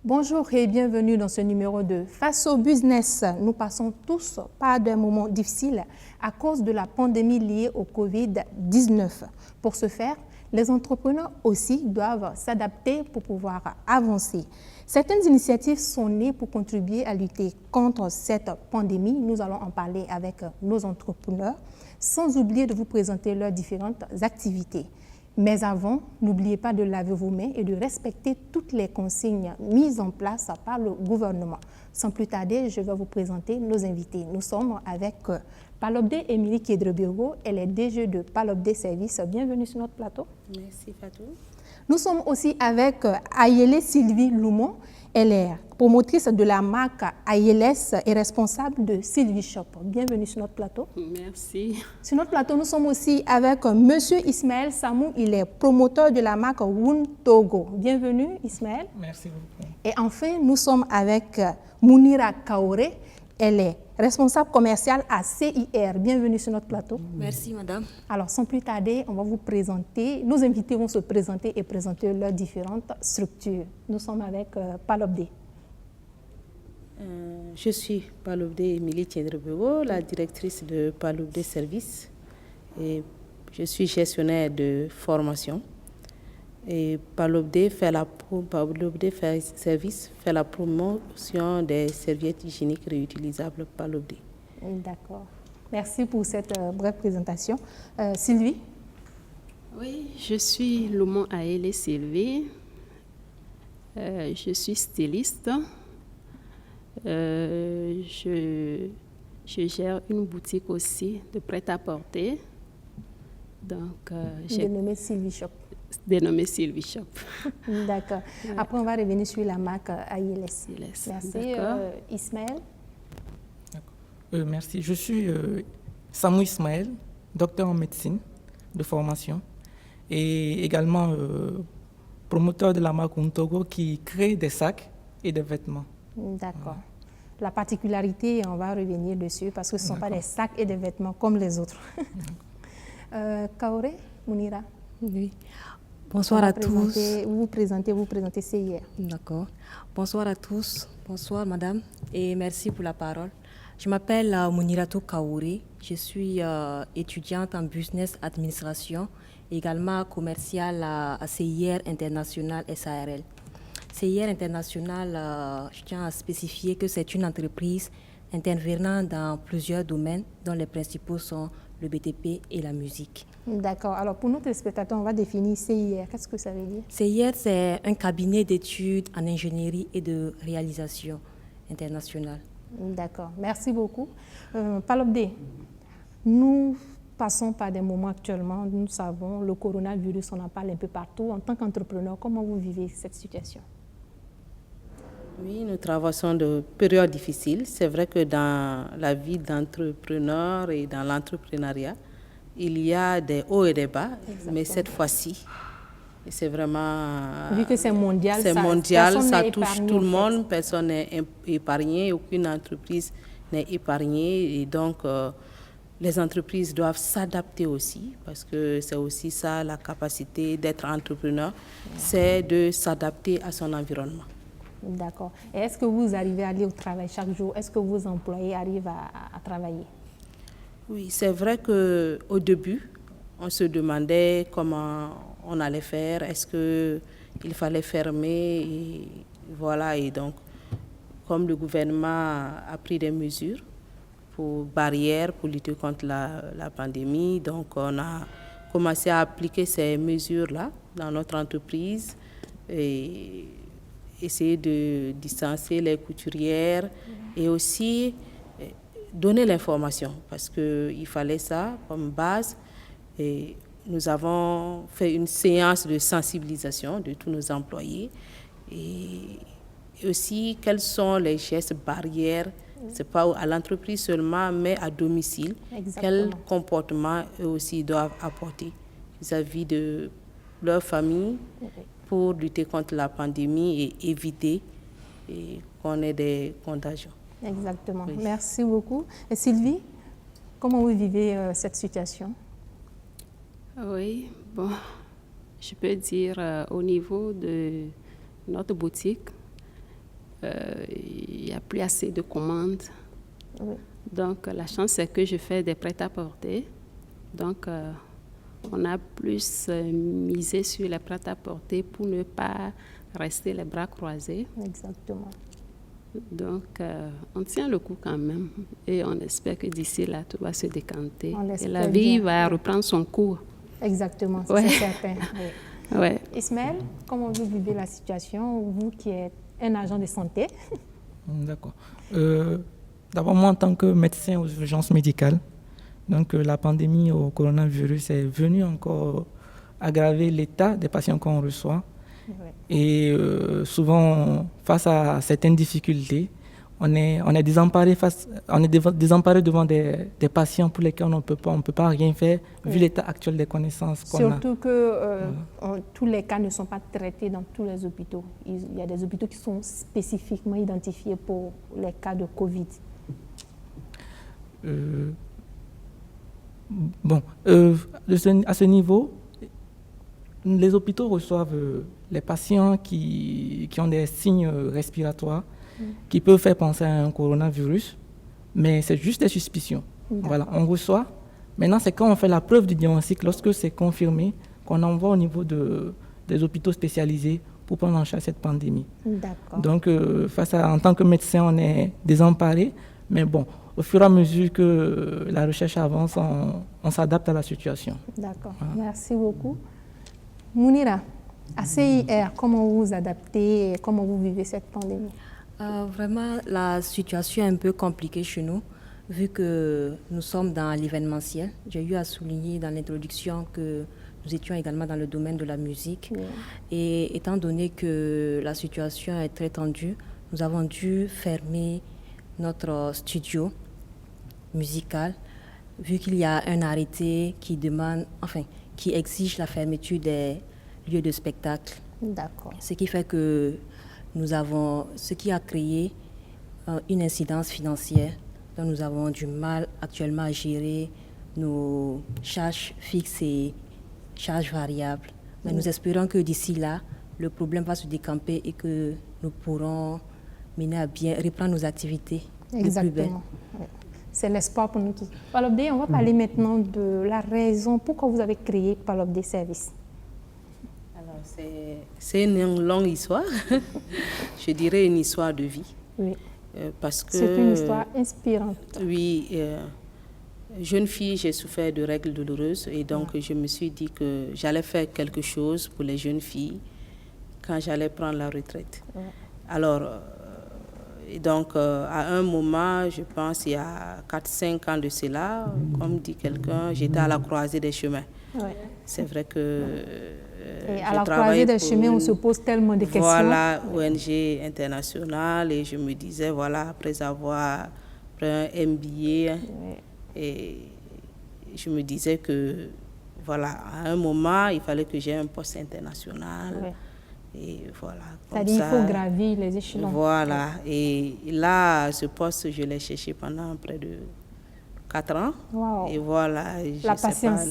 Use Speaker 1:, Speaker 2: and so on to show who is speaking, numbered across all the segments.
Speaker 1: Bonjour et bienvenue dans ce numéro de Face au business. Nous passons tous par des moments difficiles à cause de la pandémie liée au Covid-19. Pour ce faire, les entrepreneurs aussi doivent s'adapter pour pouvoir avancer. Certaines initiatives sont nées pour contribuer à lutter contre cette pandémie. Nous allons en parler avec nos entrepreneurs, sans oublier de vous présenter leurs différentes activités. Mais avant, n'oubliez pas de laver vos mains et de respecter toutes les consignes mises en place par le gouvernement. Sans plus tarder, je vais vous présenter nos invités. Nous sommes avec Palobde Émilie Kiedrebiro, elle est DG de Palobde Service. Bienvenue sur notre plateau.
Speaker 2: Merci Fatou.
Speaker 1: Nous sommes aussi avec Ayele Sylvie Loumon. Elle est promotrice de la marque Ayeles et responsable de Sylvie Shop. Bienvenue sur notre plateau.
Speaker 2: Merci.
Speaker 1: Sur notre plateau, nous sommes aussi avec Monsieur Ismaël Samou. Il est promoteur de la marque Woon Togo. Bienvenue Ismaël.
Speaker 3: Merci beaucoup.
Speaker 1: Et enfin, nous sommes avec Mounira Kaoré. Elle est responsable commerciale à CIR. Bienvenue sur notre plateau.
Speaker 2: Merci madame.
Speaker 1: Alors, sans plus tarder, on va vous présenter, nos invités vont se présenter et présenter leurs différentes structures. Nous sommes avec Palobde.
Speaker 2: Je suis Palobde Émilie Tiendrebego, la directrice de Palobde Service. Et je suis gestionnaire de formation. Et Palobde Service fait la promotion des serviettes hygiéniques réutilisables Palobde.
Speaker 1: D'accord. Merci pour cette brève présentation. Sylvie?
Speaker 4: Oui, je suis Loumon Ayele Sylvie. Je suis styliste. Je gère une boutique aussi de prêt-à-porter. Donc,
Speaker 1: dénommée Sylvie Shop.
Speaker 4: Dénommée Sylvie Shop.
Speaker 1: D'accord. Après, on va revenir sur la marque Ayeles. Merci. Ismaël?
Speaker 3: Merci. Je suis Samou Ismaël, docteur en médecine de formation et également promoteur de la marque Woon Togo qui crée des sacs et des vêtements.
Speaker 1: D'accord. La particularité, on va revenir dessus parce que ce ne sont pas des sacs et des vêtements comme les autres. Kaoré, Mounira?
Speaker 5: Oui. Bonsoir à tous.
Speaker 1: Vous présentez CIR.
Speaker 5: D'accord. Bonsoir à tous. Bonsoir madame et merci pour la parole. Je m'appelle Mouniratou Kaouri. Je suis étudiante en business administration, également commerciale à CIR International SARL. CIR International, je tiens à spécifier que c'est une entreprise intervenant dans plusieurs domaines dont les principaux sont le BTP et la musique.
Speaker 1: D'accord. Alors pour nos téléspectateurs, on va définir CIR. Qu'est-ce que ça veut dire?
Speaker 5: CIR, c'est un cabinet d'études en ingénierie et de réalisation internationale.
Speaker 1: D'accord. Merci beaucoup. Palobde, nous passons par des moments actuellement, nous savons, le coronavirus, on en parle un peu partout. En tant qu'entrepreneur, comment vous vivez cette situation?
Speaker 2: Oui, nous traversons de périodes difficiles. C'est vrai que dans la vie d'entrepreneur et dans l'entrepreneuriat, il y a des hauts et des bas. Exactement. Mais cette fois-ci, c'est vraiment...
Speaker 1: Vu que c'est mondial,
Speaker 2: ça touche tout le monde. Personne n'est épargné, aucune entreprise n'est épargnée. Et donc, les entreprises doivent s'adapter aussi, parce que c'est aussi ça la capacité d'être entrepreneur, c'est de s'adapter à son environnement.
Speaker 1: D'accord. Et est-ce que vous arrivez à aller au travail chaque jour? Est-ce que vos employés arrivent à travailler?
Speaker 2: Oui, c'est vrai qu'au début, on se demandait comment on allait faire. Est-ce qu'il fallait fermer? Et voilà. Et donc, comme le gouvernement a pris des mesures barrières pour lutter contre la pandémie, donc on a commencé à appliquer ces mesures-là dans notre entreprise et essayer de distancer les couturières et aussi donner l'information parce qu'il fallait ça comme base. Et nous avons fait une séance de sensibilisation de tous nos employés et aussi quels sont les gestes barrières, ce n'est pas à l'entreprise seulement, mais à domicile. Exactement. Quel comportement eux aussi doivent apporter vis-à-vis de leur famille pour lutter contre la pandémie et éviter qu'on ait des contagions.
Speaker 1: Exactement. Oui. Merci beaucoup. Et Sylvie, comment vous vivez cette situation?
Speaker 4: Oui, bon, je peux dire au niveau de notre boutique, il n'y a plus assez de commandes.
Speaker 1: Oui.
Speaker 4: Donc, la chance, c'est que je fais des prêt-à-porter. Donc, on a plus misé sur les prêt-à-porter pour ne pas rester les bras croisés.
Speaker 1: Exactement.
Speaker 4: Donc, on tient le coup quand même. Et on espère que d'ici là, tout va se décanter. Et la vie va reprendre son cours.
Speaker 1: Exactement,
Speaker 4: Ouais.
Speaker 1: c'est certain. Oui.
Speaker 4: Ouais.
Speaker 1: Ismaël, comment vous vivez la situation, vous qui êtes un agent de santé?
Speaker 3: D'accord. D'abord, moi, en tant que médecin aux urgences médicales, donc la pandémie au coronavirus est venue encore aggraver l'état des patients qu'on reçoit.
Speaker 1: Oui.
Speaker 3: Et souvent, face à certaines difficultés, on est désemparé désemparé devant des patients pour lesquels on ne peut pas rien faire, vu l'état actuel des connaissances qu'on a.
Speaker 1: Surtout que tous les cas ne sont pas traités dans tous les hôpitaux. Il y a des hôpitaux qui sont spécifiquement identifiés pour les cas de Covid.
Speaker 3: À ce niveau, les hôpitaux reçoivent les patients qui ont des signes respiratoires qui peuvent faire penser à un coronavirus, mais c'est juste des suspicions. Voilà, on reçoit. Maintenant, c'est quand on fait la preuve du diagnostic, lorsque c'est confirmé, qu'on envoie au niveau des hôpitaux spécialisés pour prendre en charge cette pandémie.
Speaker 1: D'accord.
Speaker 3: Donc, en tant que médecin, on est désemparé, mais bon, au fur et à mesure que la recherche avance, on s'adapte à la situation.
Speaker 1: D'accord, merci beaucoup. Mounira, à CIR, comment vous vous adaptez et comment vous vivez cette pandémie?
Speaker 5: Vraiment, la situation est un peu compliquée chez nous, vu que nous sommes dans l'événementiel. J'ai eu à souligner dans l'introduction que nous étions également dans le domaine de la musique.
Speaker 1: Oui.
Speaker 5: Et étant donné que la situation est très tendue, nous avons dû fermer notre studio musical, vu qu'il y a un arrêté qui exige la fermeture des lieux de spectacle.
Speaker 1: D'accord.
Speaker 5: Ce qui fait que ce qui a créé une incidence financière. Donc nous avons du mal actuellement à gérer nos charges fixes et charges variables. Mais nous espérons que d'ici là, le problème va se décamper et que nous pourrons mener à bien, reprendre nos activités.
Speaker 1: Exactement. Oui. C'est l'espoir pour nous tous. Palobdé, on va parler maintenant de la raison pourquoi vous avez créé Palobdé Service.
Speaker 2: Alors, c'est une longue histoire. Je dirais une histoire de vie.
Speaker 1: Oui.
Speaker 2: Parce que
Speaker 1: c'est une histoire inspirante.
Speaker 2: Oui, jeune fille, j'ai souffert de règles douloureuses et donc je me suis dit que j'allais faire quelque chose pour les jeunes filles quand j'allais prendre la retraite.
Speaker 1: Ouais.
Speaker 2: Alors, à un moment, je pense il y a 4-5 ans de cela, comme dit quelqu'un, j'étais à la croisée des chemins.
Speaker 1: Ouais.
Speaker 2: C'est vrai que
Speaker 1: et à la croisée des chemins, on se pose tellement de questions.
Speaker 2: Voilà, ONG internationale, et je me disais, voilà, après avoir pris un MBA, et je me disais que, voilà, à un moment, il fallait que j'ai un poste international.
Speaker 1: Ouais.
Speaker 2: Et voilà.
Speaker 1: C'est-à-dire qu'il faut gravir les échelons.
Speaker 2: Voilà, et là, ce poste, je l'ai cherché pendant près de 4 ans.
Speaker 1: Wow.
Speaker 2: Et voilà,
Speaker 1: la patience.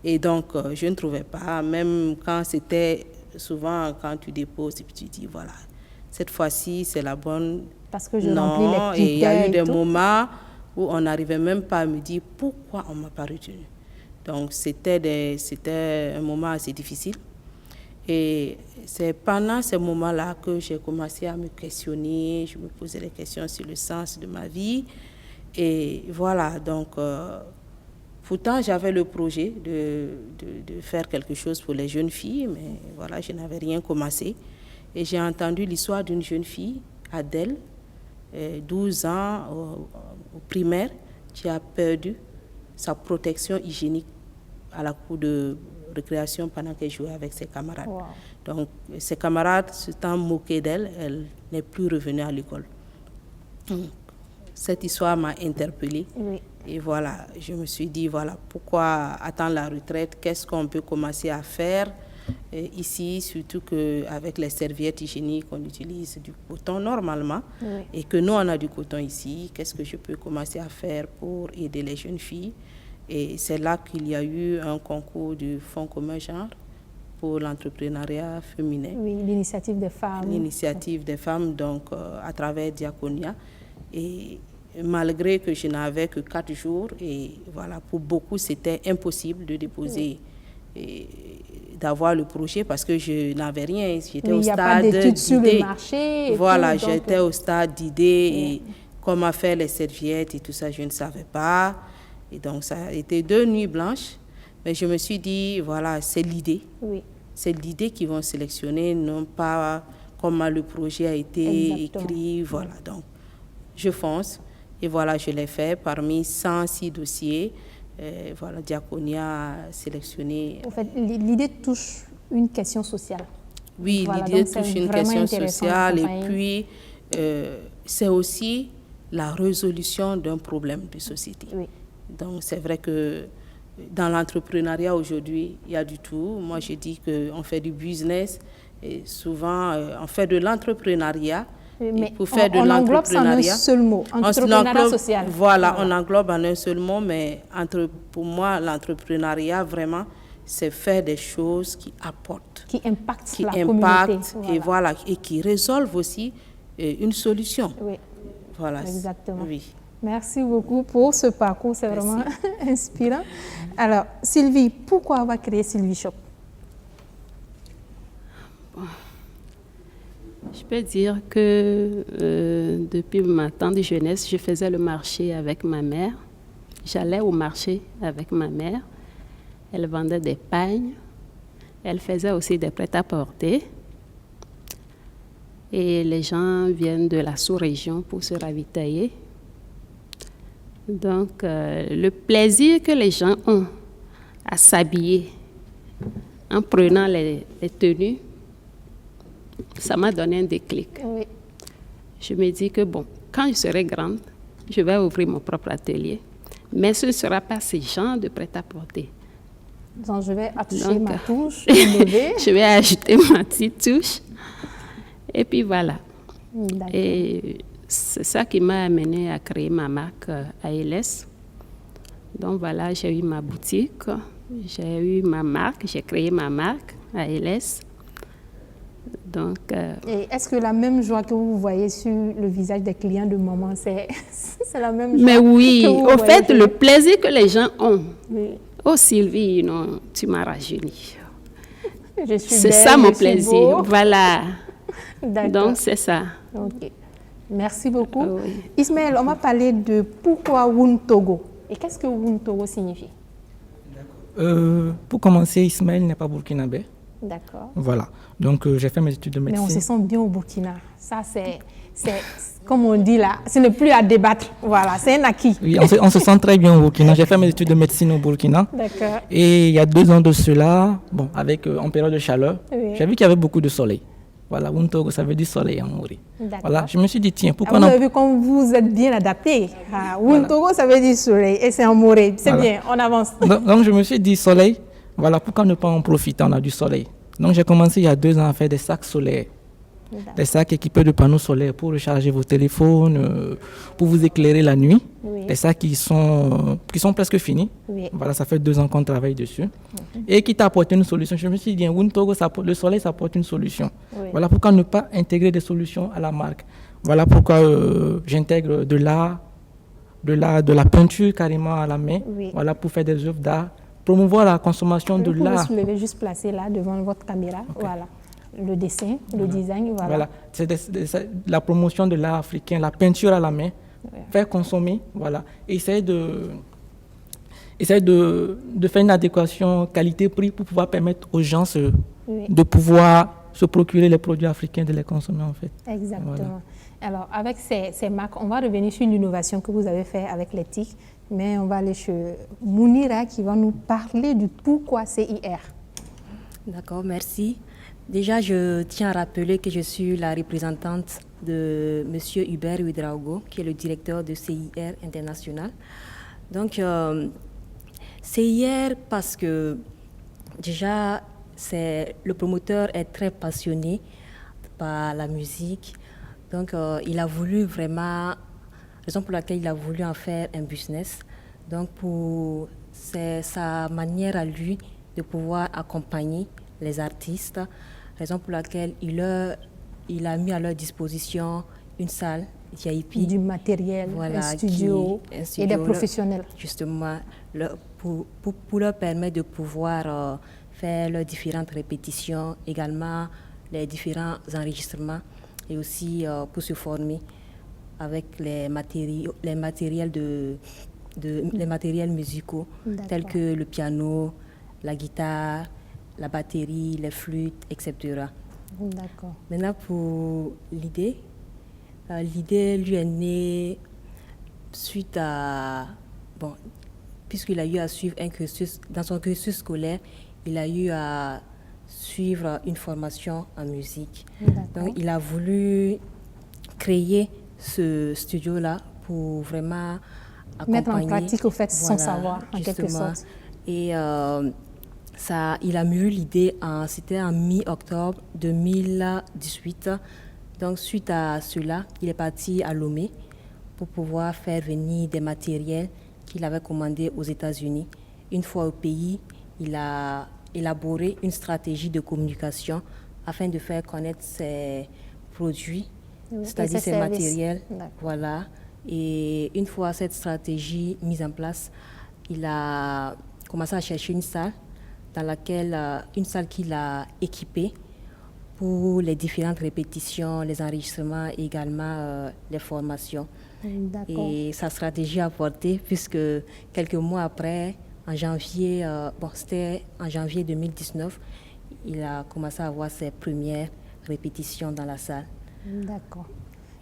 Speaker 2: Et donc, je ne trouvais pas, même quand c'était souvent quand tu déposes et puis tu dis, voilà, cette fois-ci, c'est la bonne.
Speaker 1: Parce que je remplis les critères.
Speaker 2: Et il y a eu des moments où on n'arrivait même pas à me dire pourquoi on ne m'a pas retenu. Donc, c'était un moment assez difficile. Et c'est pendant ces moments-là que j'ai commencé à me questionner, je me posais des questions sur le sens de ma vie. Et voilà, donc, pourtant, j'avais le projet de faire quelque chose pour les jeunes filles, mais voilà, je n'avais rien commencé. Et j'ai entendu l'histoire d'une jeune fille, Adèle, 12 ans, au primaire, qui a perdu sa protection hygiénique à la cour de récréation pendant qu'elle jouait avec ses camarades.
Speaker 1: Wow.
Speaker 2: Donc, ses camarades s'étant moqués d'elle, elle n'est plus revenue à l'école. Cette histoire m'a interpellée.
Speaker 1: Oui.
Speaker 2: Et voilà, je me suis dit, voilà, pourquoi attendre la retraite? Qu'est-ce qu'on peut commencer à faire ici, surtout qu'avec les serviettes hygiéniques, on utilise du coton normalement,
Speaker 1: Oui.
Speaker 2: et que nous, on a du coton ici. Qu'est-ce que je peux commencer à faire pour aider les jeunes filles? Et c'est là qu'il y a eu un concours du Fonds commun genre pour l'entrepreneuriat féminin.
Speaker 1: Oui, l'initiative des femmes.
Speaker 2: L'initiative des femmes, donc à travers Diaconia. Et malgré que je n'avais que 4 jours, et voilà, pour beaucoup, c'était impossible de déposer, d'avoir le projet parce que je n'avais rien. J'étais au stade
Speaker 1: d'études sur le
Speaker 2: d'idée.
Speaker 1: marché.
Speaker 2: Voilà, j'étais au stade d'idée et comment faire les serviettes et tout ça, je ne savais pas. Et donc, ça a été 2 nuits blanches. Mais je me suis dit, voilà, c'est l'idée.
Speaker 1: Oui.
Speaker 2: C'est l'idée qu'ils vont sélectionner, non pas comment le projet a été écrit. Voilà, donc je fonce. Et voilà, je l'ai fait parmi 106 dossiers. Voilà, Diaconia a sélectionné.
Speaker 1: En fait, l'idée touche une question sociale.
Speaker 2: Oui,
Speaker 1: voilà,
Speaker 2: l'idée touche une question sociale. Et puis, c'est aussi la résolution d'un problème de société. Oui. Donc, c'est vrai que dans l'entrepreneuriat aujourd'hui, il y a du tout. Moi, je dis qu'on fait du business et souvent, on fait de l'entrepreneuriat.
Speaker 1: Mais
Speaker 2: pour faire de l'entrepreneuriat,
Speaker 1: englobe ça en un seul mot, entrepreneuriat social.
Speaker 2: Voilà, on englobe en un seul mot, mais pour moi, l'entrepreneuriat, vraiment, c'est faire des choses qui apportent.
Speaker 1: Qui impactent la communauté.
Speaker 2: Et voilà, et qui résolvent aussi une solution.
Speaker 1: Oui,
Speaker 2: voilà.
Speaker 1: Exactement.
Speaker 2: Oui.
Speaker 1: Merci beaucoup pour ce parcours, c'est vraiment inspirant. Alors, Sylvie, pourquoi avoir créé Sylvie Shop?
Speaker 4: Je peux dire que depuis ma tendre jeunesse, je faisais le marché avec ma mère. J'allais au marché avec ma mère. Elle vendait des pagnes. Elle faisait aussi des prêt-à-porter. Et les gens viennent de la sous-région pour se ravitailler. Donc, le plaisir que les gens ont à s'habiller en prenant les tenues, ça m'a donné un déclic.
Speaker 1: Oui.
Speaker 4: Je me dis que bon, quand je serai grande, je vais ouvrir mon propre atelier. Mais ce ne sera pas ce genre de prêt-à-porter.
Speaker 1: Donc, je vais afficher ma touche, je
Speaker 4: vais ajouter ma petite touche. Et puis voilà.
Speaker 1: D'accord.
Speaker 4: Et c'est ça qui m'a amené à créer ma marque ALS. Donc voilà, j'ai eu ma boutique, j'ai eu ma marque, j'ai créé ma marque ALS. Donc,
Speaker 1: et est-ce que la même joie que vous voyez sur le visage des clients de maman, c'est la même joie?
Speaker 4: Mais oui, au fait, le plaisir que les gens ont.
Speaker 1: Oui.
Speaker 4: Oh Sylvie, non, tu m'as rajeuni.
Speaker 1: C'est
Speaker 4: ça mon plaisir, voilà. Donc c'est ça.
Speaker 1: Ok. Merci beaucoup.
Speaker 4: Oui.
Speaker 1: Ismaël, on va parler de pourquoi Wuntogo. Et qu'est-ce que Wuntogo signifie?
Speaker 3: Pour commencer, Ismaël n'est pas burkinabé.
Speaker 1: D'accord.
Speaker 3: Voilà. Donc, j'ai fait mes études de médecine.
Speaker 1: Mais on se sent bien au Burkina. Ça, c'est comme on dit là, ce n'est plus à débattre. Voilà, c'est un acquis.
Speaker 3: Oui, on se sent très bien au Burkina. J'ai fait mes études de médecine au Burkina.
Speaker 1: D'accord.
Speaker 3: Et il y a 2 ans de cela, bon, en période de chaleur, j'ai vu qu'il y avait beaucoup de soleil. Voilà, Wuntogo, ça veut dire soleil en Maori. Voilà, je me suis dit, tiens, pourquoi
Speaker 1: vous avez vu comme vous êtes bien adapté. Wuntogo, voilà. Ça veut dire soleil et c'est en Maori. C'est bien, on avance.
Speaker 3: Donc, je me suis dit, soleil, voilà, pourquoi ne pas en profiter, on a du soleil. Donc, j'ai commencé il y a 2 ans à faire des sacs solaires. Des sacs équipés de panneaux solaires pour recharger vos téléphones, pour vous éclairer la nuit. Oui. Des sacs qui sont presque finis. Oui. Voilà, ça fait 2 ans qu'on travaille dessus. Et qui t'a apporté une solution. Je me suis dit, Wuntogo, le soleil, ça apporte une solution. Oui. Voilà pourquoi ne pas intégrer des solutions à la marque. Voilà pourquoi j'intègre de la peinture carrément à la main. Oui. Voilà, pour faire des œuvres d'art. Promouvoir la consommation de l'art.
Speaker 1: Vous pouvez juste placer là devant votre caméra. Okay. Voilà. Le dessin, le design, voilà.
Speaker 3: C'est la promotion de l'art africain, la peinture à la main, faire consommer, voilà. Essayer de faire une adéquation qualité-prix pour pouvoir permettre aux gens de pouvoir se procurer les produits africains, de les consommer en fait.
Speaker 1: Exactement. Voilà. Alors, avec ces marques, on va revenir sur l'innovation que vous avez fait avec les TIC, mais on va aller chez Mounira qui va nous parler du pourquoi CIR.
Speaker 5: D'accord, merci. Déjà, je tiens à rappeler que je suis la représentante de M. Hubert Ouedraogo, qui est le directeur de CIR International. Donc, CIR, parce que déjà, le promoteur est très passionné par la musique. Donc, il a voulu vraiment, raison pour laquelle il a voulu en faire un business. Donc, c'est sa manière à lui de pouvoir accompagner les artistes, raison pour laquelle il a mis à leur disposition une salle VIP.
Speaker 1: Du matériel,
Speaker 5: voilà,
Speaker 1: un studio et des professionnels.
Speaker 5: Justement, pour leur permettre de pouvoir faire leurs différentes répétitions, également les différents enregistrements et aussi pour se former avec les matériels musicaux tels que le piano, la guitare, la batterie, les flûtes, etc.
Speaker 1: D'accord.
Speaker 5: Maintenant, pour l'idée, l'idée lui est née suite à... Bon, puisqu'il a eu à suivre un cursus, dans son cursus scolaire, il a eu à suivre une formation en musique. Donc, il a voulu créer ce studio-là pour vraiment accompagner...
Speaker 1: Mettre en pratique, au fait, son savoir, en quelque sorte.
Speaker 5: Et il a mûri l'idée, c'était en mi-octobre 2018. Donc, suite à cela, il est parti à Lomé pour pouvoir faire venir des matériels qu'il avait commandés aux États-Unis. Une fois au pays, il a élaboré une stratégie de communication afin de faire connaître ses produits, c'est-à-dire ses matériels. Voilà. Et une fois cette stratégie mise en place, il a commencé à chercher une salle qu'il a équipée pour les différentes répétitions, les enregistrements et également les formations. Et sa stratégie a porté puisque quelques mois après, c'était en janvier 2019, il a commencé à avoir ses premières répétitions dans la salle.
Speaker 1: D'accord.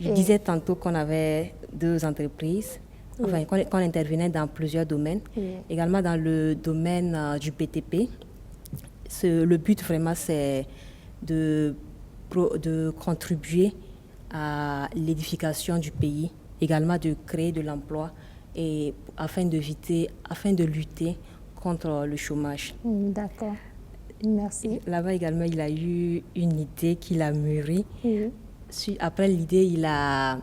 Speaker 5: Je disais tantôt qu'on avait deux entreprises, enfin qu'on intervenait dans plusieurs domaines, également dans le domaine du BTP. Le but vraiment c'est de contribuer à l'édification du pays, également de créer de l'emploi et afin de lutter contre le chômage.
Speaker 1: D'accord. Merci.
Speaker 5: Là-bas également, il a eu une idée qu'il a mûrie. Après l'idée, il a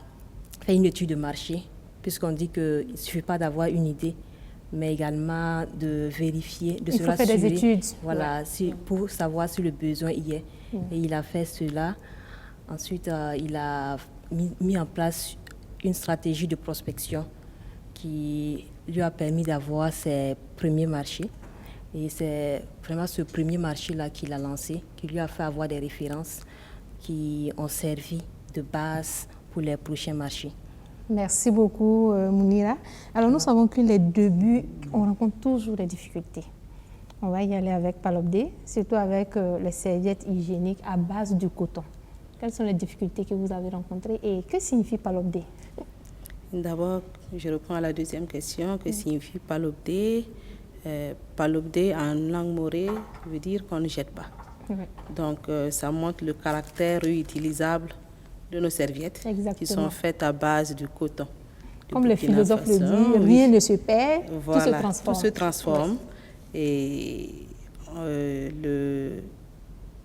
Speaker 5: fait une étude de marché, puisqu'on dit qu'il ne suffit pas d'avoir une idée, mais également de vérifier, de se rassurer.
Speaker 1: Il faut faire des études.
Speaker 5: Voilà, pour savoir si le besoin y est. Et il a fait cela. Ensuite, il a mis en place une stratégie de prospection qui lui a permis d'avoir ses premiers marchés. Et c'est vraiment ce premier marché-là qu'il a lancé, qui lui a fait avoir des références qui ont servi de base pour les prochains marchés.
Speaker 1: Merci beaucoup, Mounira. Alors, nous savons que les débuts, on rencontre toujours des difficultés. On va y aller avec Palobdé, surtout avec les serviettes hygiéniques à base de coton. Quelles sont les difficultés que vous avez rencontrées et que signifie Palobdé?
Speaker 2: D'abord, je reprends à la deuxième question. Que signifie Palobdé? Palobdé en langue morée veut dire qu'on ne jette pas. Donc, ça montre le caractère réutilisable de nos serviettes. Exactement. Qui sont faites à base de coton.
Speaker 1: Comme le philosophe le dit, rien ne se perd,
Speaker 2: voilà,
Speaker 1: tout se transforme.
Speaker 2: Tout se transforme. Et le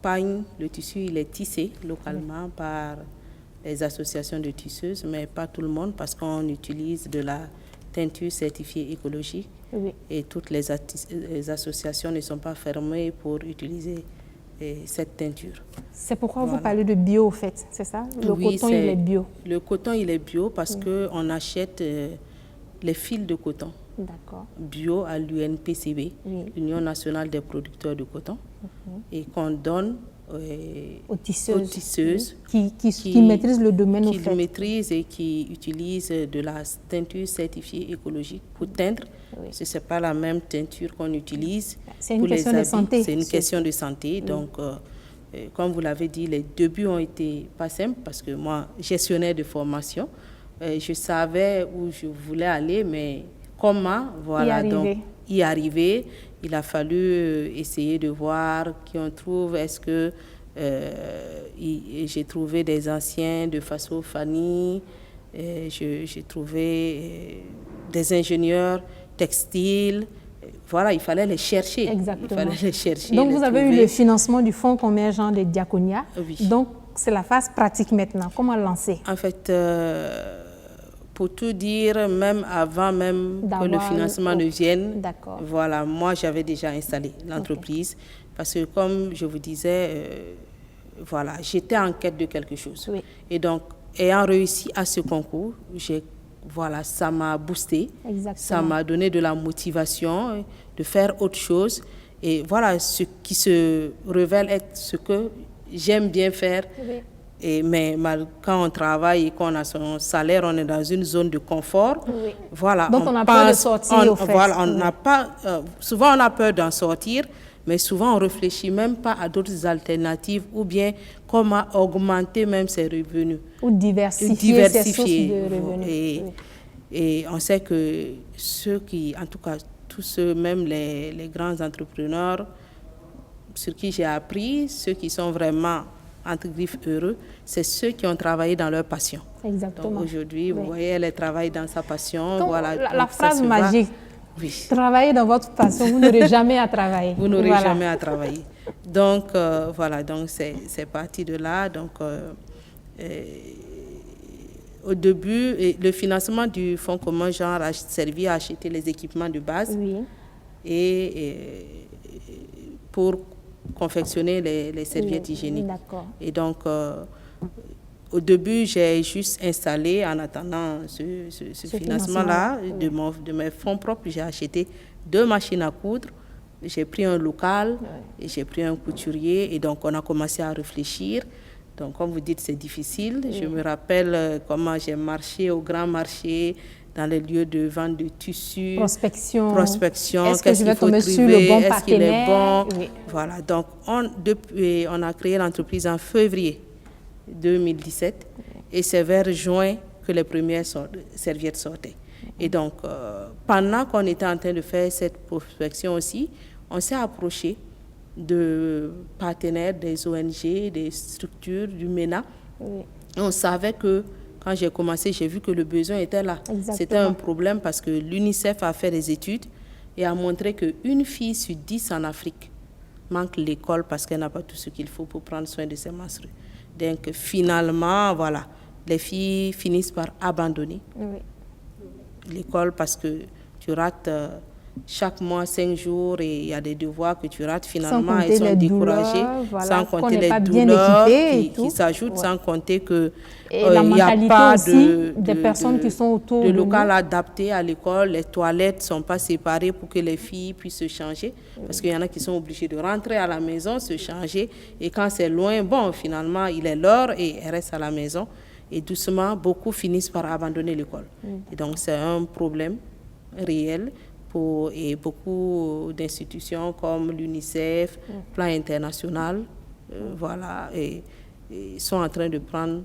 Speaker 2: pagne, le tissu, il est tissé localement par les associations de tisseuses, mais pas tout le monde parce qu'on utilise de la teinture certifiée écologique. Et toutes les associations ne sont pas fermées pour utiliser cette teinture.
Speaker 1: C'est pourquoi vous parlez de bio, au fait, c'est ça? Le coton, il est bio.
Speaker 2: Le coton, il est bio parce qu'on achète les fils de coton bio à l'UNPCB, l'Union nationale des producteurs de coton, et qu'on donne aux tisseuses
Speaker 1: qui maîtrisent le domaine, au fait.
Speaker 2: Qui maîtrisent et qui utilisent de la teinture certifiée écologique pour teindre. Ce n'est pas la même teinture qu'on utilise.
Speaker 1: C'est une question de santé.
Speaker 2: C'est une question de santé. Donc, comme vous l'avez dit, les débuts ont été pas simples parce que moi, gestionnaire de formation, je savais où je voulais aller, mais comment, voilà, donc y arriver. Il a fallu essayer de voir qui on trouve. Est-ce que j'ai trouvé des anciens de Faso Fani, j'ai trouvé des ingénieurs textiles. Voilà, il fallait les chercher.
Speaker 1: Exactement.
Speaker 2: Il fallait les chercher.
Speaker 1: Donc, vous avez eu le financement du Fonds convergent de Diaconia.
Speaker 2: Oui.
Speaker 1: Donc, c'est la phase pratique maintenant. Comment lancer?
Speaker 2: En fait, pour tout dire, même avant que le financement ne vienne, voilà, moi, j'avais déjà installé l'entreprise Parce que comme je vous disais, voilà, j'étais en quête de quelque chose.
Speaker 1: Oui.
Speaker 2: Et donc, ayant réussi à ce concours, voilà, ça m'a boosté.
Speaker 1: Exactement.
Speaker 2: Ça m'a donné de la motivation de faire autre chose. Et voilà, ce qui se révèle être ce que j'aime bien faire.
Speaker 1: Oui.
Speaker 2: Mais quand on travaille et qu'on a son salaire, on est dans une zone de confort.
Speaker 1: Oui.
Speaker 2: Voilà,
Speaker 1: donc on a peur de sortir, au fait.
Speaker 2: Voilà, on n'a pas, souvent on a peur d'en sortir, mais souvent on ne réfléchit même pas à d'autres alternatives ou bien comment augmenter même ses revenus.
Speaker 1: Ou diversifier ses sources de revenus.
Speaker 2: Et on sait que ceux qui, en tout cas, tous ceux, même les grands entrepreneurs sur qui j'ai appris, ceux qui sont vraiment entre griffes heureux, c'est ceux qui ont travaillé dans leur passion.
Speaker 1: Exactement.
Speaker 2: Donc aujourd'hui, vous voyez, elle travaille dans sa passion.
Speaker 1: Donc,
Speaker 2: voilà,
Speaker 1: la phrase magique,
Speaker 2: oui.
Speaker 1: Travaillez dans votre passion, vous n'aurez jamais à travailler.
Speaker 2: Vous n'aurez jamais à travailler. Donc voilà, donc c'est parti de là. Donc au début, le financement du Fonds commun genre a servi à acheter les équipements de base et pour confectionner les serviettes hygiéniques.
Speaker 1: D'accord.
Speaker 2: Et donc, au début, j'ai juste installé, en attendant ce financement-là, de mes fonds propres, j'ai acheté 2 machines à coudre, j'ai pris un local, et j'ai pris un couturier, et donc on a commencé à réfléchir. Donc, comme vous dites, c'est difficile. Je me rappelle comment j'ai marché au grand marché, dans les lieux de vente de tissus.
Speaker 1: Prospection.
Speaker 2: Est-ce que je vais tomber sur le bon partenaire? Est-ce qu'il est bon?
Speaker 1: Oui.
Speaker 2: Voilà. Donc, on a créé l'entreprise en février 2017 et c'est vers juin que les premières serviettes sortaient. Et donc, pendant qu'on était en train de faire cette prospection aussi, on s'est approché de partenaires des ONG, des structures, du MENA. Oui. On savait que quand j'ai commencé, j'ai vu que le besoin était là. C'était un problème parce que l'UNICEF a fait des études et a montré qu'une fille sur 10 en Afrique manque l'école parce qu'elle n'a pas tout ce qu'il faut pour prendre soin de ses menstrues. Donc finalement, voilà, les filles finissent par abandonner l'école parce que tu rates chaque mois 5 jours et il y a des devoirs que tu rates. Finalement, elles sont découragées, sans compter les douleurs qui s'ajoutent, sans compter que
Speaker 1: la mentalité n'y a pas des personnes qui sont autour
Speaker 2: de local adapté à l'école. Les toilettes ne sont pas séparées pour que les filles puissent se changer parce qu'il y en a qui sont obligées de rentrer à la maison, se changer et quand c'est loin, bon, finalement, il est l'heure et elles restent à la maison et doucement, beaucoup finissent par abandonner l'école. Et donc, c'est un problème réel et beaucoup d'institutions comme l'UNICEF, Plan international, voilà, et sont en train de prendre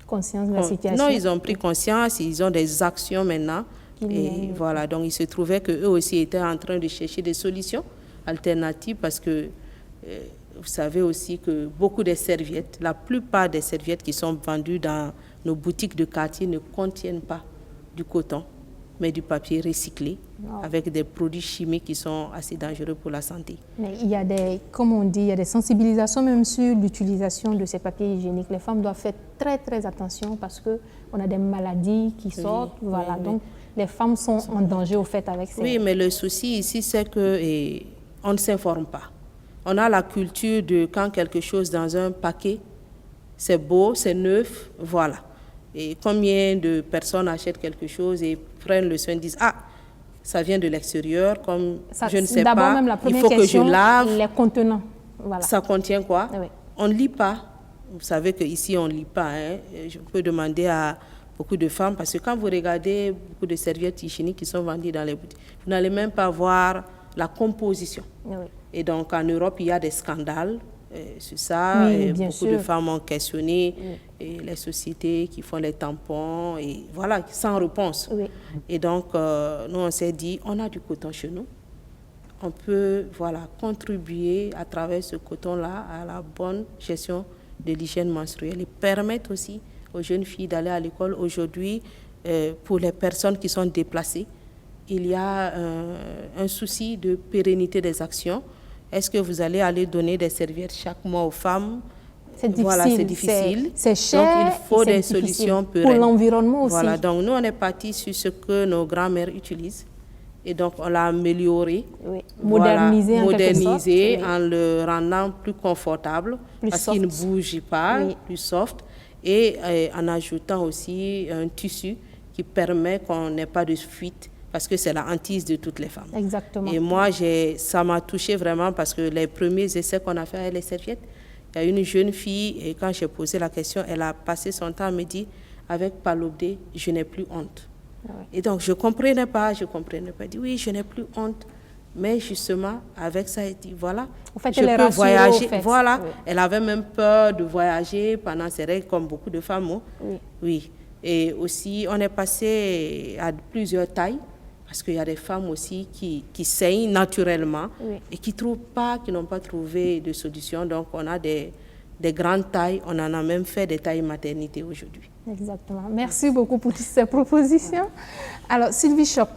Speaker 1: conscience de la situation.
Speaker 2: Non, ils ont pris conscience, ils ont des actions maintenant. Et voilà, donc il se trouvait qu'eux aussi étaient en train de chercher des solutions alternatives parce que vous savez aussi que beaucoup de serviettes, la plupart des serviettes qui sont vendues dans nos boutiques de quartier ne contiennent pas du coton, mais du papier recyclé avec des produits chimiques qui sont assez dangereux pour la santé. Mais
Speaker 1: il y a comme on dit, il y a des sensibilisations même sur l'utilisation de ces papiers hygiéniques. Les femmes doivent faire très très attention parce qu'on a des maladies qui sortent. Voilà, donc les femmes sont en danger au fait avec ça.
Speaker 2: Oui, mais le souci ici, c'est qu'on ne s'informe pas. On a la culture de quand quelque chose dans un paquet, c'est beau, c'est neuf, voilà. Et combien de personnes achètent quelque chose et prennent le soin, disent « Ah, ça vient de l'extérieur, comme je ne sais pas,
Speaker 1: même la
Speaker 2: il faut que je lave. »
Speaker 1: Les contenants. Voilà.
Speaker 2: Ça contient quoi? On ne lit pas. Vous savez qu'ici, on ne lit pas. Hein. Je peux demander à beaucoup de femmes, parce que quand vous regardez beaucoup de serviettes hygiéniques qui sont vendues dans les boutiques, vous n'allez même pas voir la composition. Et donc, en Europe, il y a des scandales sur ça. Beaucoup de femmes ont questionné les sociétés qui font les tampons, et voilà, sans réponse. Et donc, nous, on s'est dit, on a du coton chez nous. On peut contribuer à travers ce coton-là à la bonne gestion de l'hygiène menstruelle et permettre aussi aux jeunes filles d'aller à l'école. Aujourd'hui, pour les personnes qui sont déplacées, il y a un souci de pérennité des actions. Est-ce que vous allez aller donner des serviettes chaque mois aux femmes?
Speaker 1: C'est difficile.
Speaker 2: Voilà, c'est difficile.
Speaker 1: C'est cher.
Speaker 2: Donc, il faut des solutions pérennes.
Speaker 1: Pour l'environnement aussi.
Speaker 2: Voilà, donc nous, on est parti sur ce que nos grands-mères utilisent. Et donc, on l'a amélioré.
Speaker 1: Oui.
Speaker 2: Voilà,
Speaker 1: Modernisé en quelque sorte.
Speaker 2: modernisé
Speaker 1: Oui.
Speaker 2: en le rendant plus confortable,
Speaker 1: Plus
Speaker 2: parce qu'il ne
Speaker 1: soft.
Speaker 2: bouge pas,
Speaker 1: Oui.
Speaker 2: plus soft. Et en ajoutant aussi un tissu qui permet qu'on n'ait pas de fuite, parce que c'est la hantise de toutes les femmes.
Speaker 1: Exactement.
Speaker 2: Et moi, ça m'a touchée vraiment parce que les premiers essais qu'on a fait avec les serviettes, il y a une jeune fille, et quand j'ai posé la question, elle a passé son temps à me dire, avec Palobdé, je n'ai plus honte.
Speaker 1: Oui.
Speaker 2: Et donc, je ne comprenais pas. Elle dit, oui, je n'ai plus honte. Mais justement, avec ça, elle dit, voilà,
Speaker 1: En fait,
Speaker 2: je
Speaker 1: elle est
Speaker 2: peux
Speaker 1: rassurée,
Speaker 2: voyager.
Speaker 1: au fait.
Speaker 2: Voilà,
Speaker 1: Oui.
Speaker 2: elle avait même peur de voyager pendant ses règles, comme beaucoup de femmes. Oh.
Speaker 1: Oui.
Speaker 2: Oui. Et aussi, on est passé à plusieurs tailles, parce qu'il y a des femmes aussi qui saignent naturellement
Speaker 1: Oui.
Speaker 2: et qui n'ont pas trouvé de solution. Donc, on a des grandes tailles. On en a même fait des tailles maternité aujourd'hui.
Speaker 1: Exactement. Merci beaucoup pour toutes ces propositions. Alors, Sylvie Chop,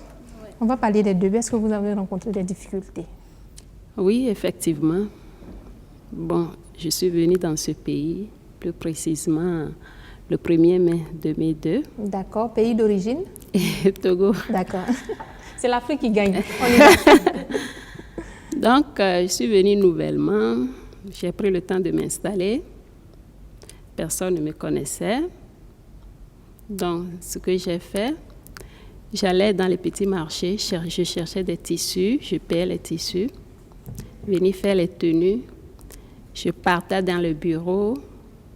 Speaker 1: on va parler des débuts. Est-ce que vous avez rencontré des difficultés?
Speaker 4: Oui, effectivement. Bon, je suis venue dans ce pays, plus précisément le 1er mai 2002.
Speaker 1: D'accord. Pays d'origine?
Speaker 4: Et Togo.
Speaker 1: D'accord. C'est l'Afrique qui gagne. On y va.
Speaker 4: Donc, je suis venue nouvellement. J'ai pris le temps de m'installer. Personne ne me connaissait. Donc, ce que j'ai fait, j'allais dans les petits marchés, je cherchais des tissus, je payais les tissus, venir faire les tenues. Je partais dans le bureau,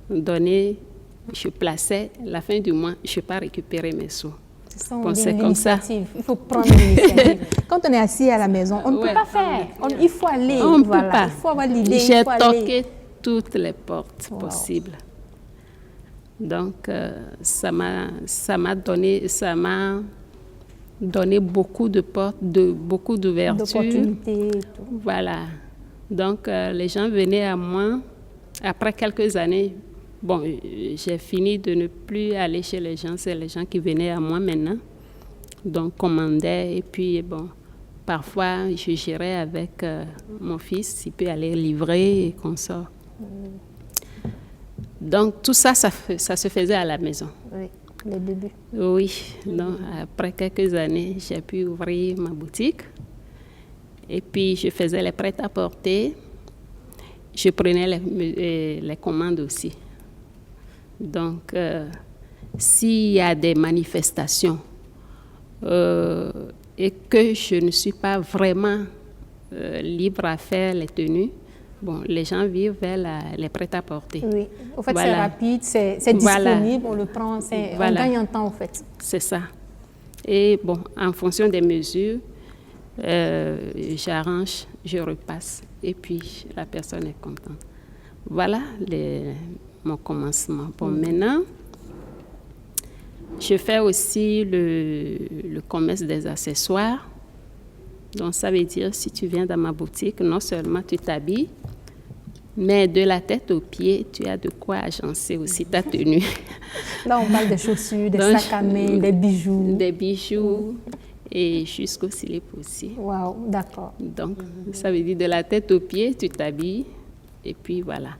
Speaker 4: je plaçais, la fin du mois, je n'ai pas récupéré mes sous.
Speaker 1: C'est ça, on
Speaker 4: Bon,
Speaker 1: dit
Speaker 4: c'est comme ça.
Speaker 1: l'initiative. Il faut prendre l'initiative. Quand on est assis à la maison, on ne peut
Speaker 4: Ouais.
Speaker 1: pas faire. Il faut aller.
Speaker 4: On ne
Speaker 1: voilà.
Speaker 4: peut pas.
Speaker 1: Il faut avoir l'idée.
Speaker 4: J'ai
Speaker 1: il faut aller.
Speaker 4: toqué toutes les portes
Speaker 1: Wow.
Speaker 4: possibles. Donc, ça m'a donné beaucoup de portes, beaucoup d'ouvertures.
Speaker 1: D'opportunités et tout.
Speaker 4: Voilà. Donc, les gens venaient à moi. Après quelques années, bon, j'ai fini de ne plus aller chez les gens. C'est les gens qui venaient à moi maintenant. Donc, commandaient. Et puis, bon, parfois, je gérais avec mon fils. Il peut aller livrer et qu'on sort. Donc, tout ça, ça se faisait à la maison.
Speaker 1: Oui, les débuts.
Speaker 4: Oui. Donc, après quelques années, j'ai pu ouvrir ma boutique. Et puis, je faisais les prêt-à-porter. Je prenais les commandes aussi. Donc, s'il y a des manifestations et que je ne suis pas vraiment libre à faire les tenues, bon, les gens vivent vers les prêt-à-porter.
Speaker 1: Oui. Au fait,
Speaker 4: Voilà.
Speaker 1: c'est rapide, c'est
Speaker 4: Voilà.
Speaker 1: disponible, on le prend,
Speaker 4: Voilà.
Speaker 1: on gagne en temps, au fait.
Speaker 4: C'est ça. Et bon, en fonction des mesures, j'arrange, je repasse. Et puis, la personne est contente. Voilà mon commencement. Bon, maintenant, je fais aussi le commerce des accessoires. Donc, ça veut dire, si tu viens dans ma boutique, non seulement tu t'habilles, mais de la tête aux pieds, tu as de quoi agencer aussi ta tenue.
Speaker 1: Là, on parle des chaussures, des
Speaker 4: Donc,
Speaker 1: sacs à main, des bijoux.
Speaker 4: Des bijoux et jusqu'au slip aussi.
Speaker 1: Waouh, d'accord.
Speaker 4: Donc, ça veut dire de la tête aux pieds, tu t'habilles et puis voilà.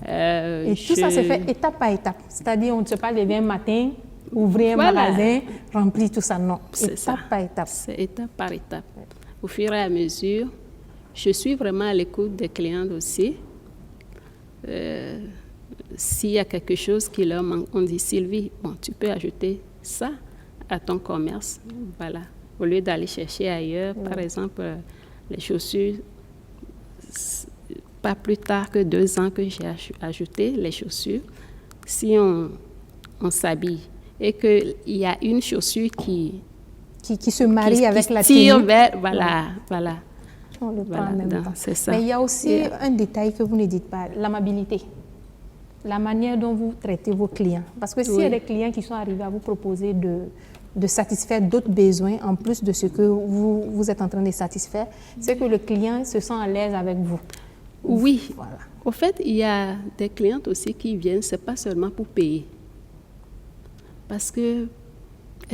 Speaker 1: Et tout ça se fait étape par étape. C'est-à-dire, on ne se parle de bien matin, ouvrir un
Speaker 4: Voilà.
Speaker 1: magasin, remplir tout ça. Non,
Speaker 4: C'est ça.
Speaker 1: étape par étape.
Speaker 4: C'est étape par étape. Au fur et à mesure, je suis vraiment à l'écoute des clients aussi. S'il y a quelque chose qui leur manque, on dit Sylvie, bon, tu peux ajouter ça à ton commerce. Voilà. Au lieu d'aller chercher ailleurs, par exemple, les chaussures, pas plus tard que 2 ans que j'ai ajouté les chaussures. Si on s'habille et qu'il y a une chaussure qui
Speaker 1: se marie avec la
Speaker 4: tire
Speaker 1: tenue.
Speaker 4: vers, voilà.
Speaker 1: On le prend
Speaker 4: Voilà,
Speaker 1: en même
Speaker 4: donc,
Speaker 1: temps.
Speaker 4: c'est ça.
Speaker 1: Mais il y a aussi un détail que vous ne dites pas, l'amabilité. La manière dont vous traitez vos clients. Parce que s'il y a des clients qui sont arrivés à vous proposer de satisfaire d'autres besoins en plus de ce que vous êtes en train de satisfaire, c'est que le client se sent à l'aise avec vous.
Speaker 4: Oui.
Speaker 1: Voilà.
Speaker 4: Au fait, il y a des clientes aussi qui viennent, ce n'est pas seulement pour payer. Parce qu'elle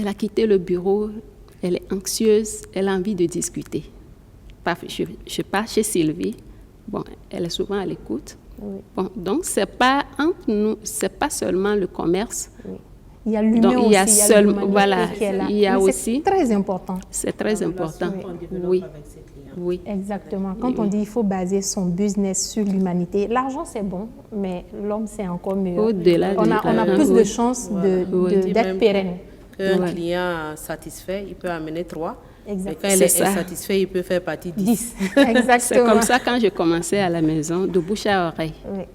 Speaker 4: a quitté le bureau, elle est anxieuse, elle a envie de discuter. Je pars chez Sylvie, bon, elle est souvent à l'écoute.
Speaker 1: Oui.
Speaker 4: Bon, donc, ce n'est pas entre nous, ce n'est pas seulement le commerce.
Speaker 1: Oui. Il y a l'humain
Speaker 4: Donc, il y a
Speaker 1: aussi,
Speaker 4: seulement, voilà,
Speaker 1: qui est là.
Speaker 4: il y a
Speaker 1: Mais
Speaker 4: aussi,
Speaker 1: c'est très important.
Speaker 4: c'est très important.
Speaker 2: qu'on développe
Speaker 4: Oui,
Speaker 2: avec ses clients.
Speaker 4: oui.
Speaker 1: Exactement. Quand on dit qu'il faut baser son business sur l'humanité, l'argent c'est bon, mais l'homme c'est encore mieux.
Speaker 4: Au-delà
Speaker 1: On a plus de
Speaker 4: oui.
Speaker 1: chances
Speaker 4: Oui.
Speaker 1: d'être pérenne.
Speaker 2: Qu'un
Speaker 4: Ouais.
Speaker 2: client satisfait, il peut amener 3.
Speaker 1: Exact.
Speaker 2: Et quand il
Speaker 4: C'est
Speaker 2: est
Speaker 4: ça.
Speaker 2: insatisfait, il peut faire partie 10.
Speaker 1: 10.
Speaker 4: C'est
Speaker 1: Exactement.
Speaker 4: comme ça quand je commençais à la maison, de bouche à oreille.
Speaker 1: Oui.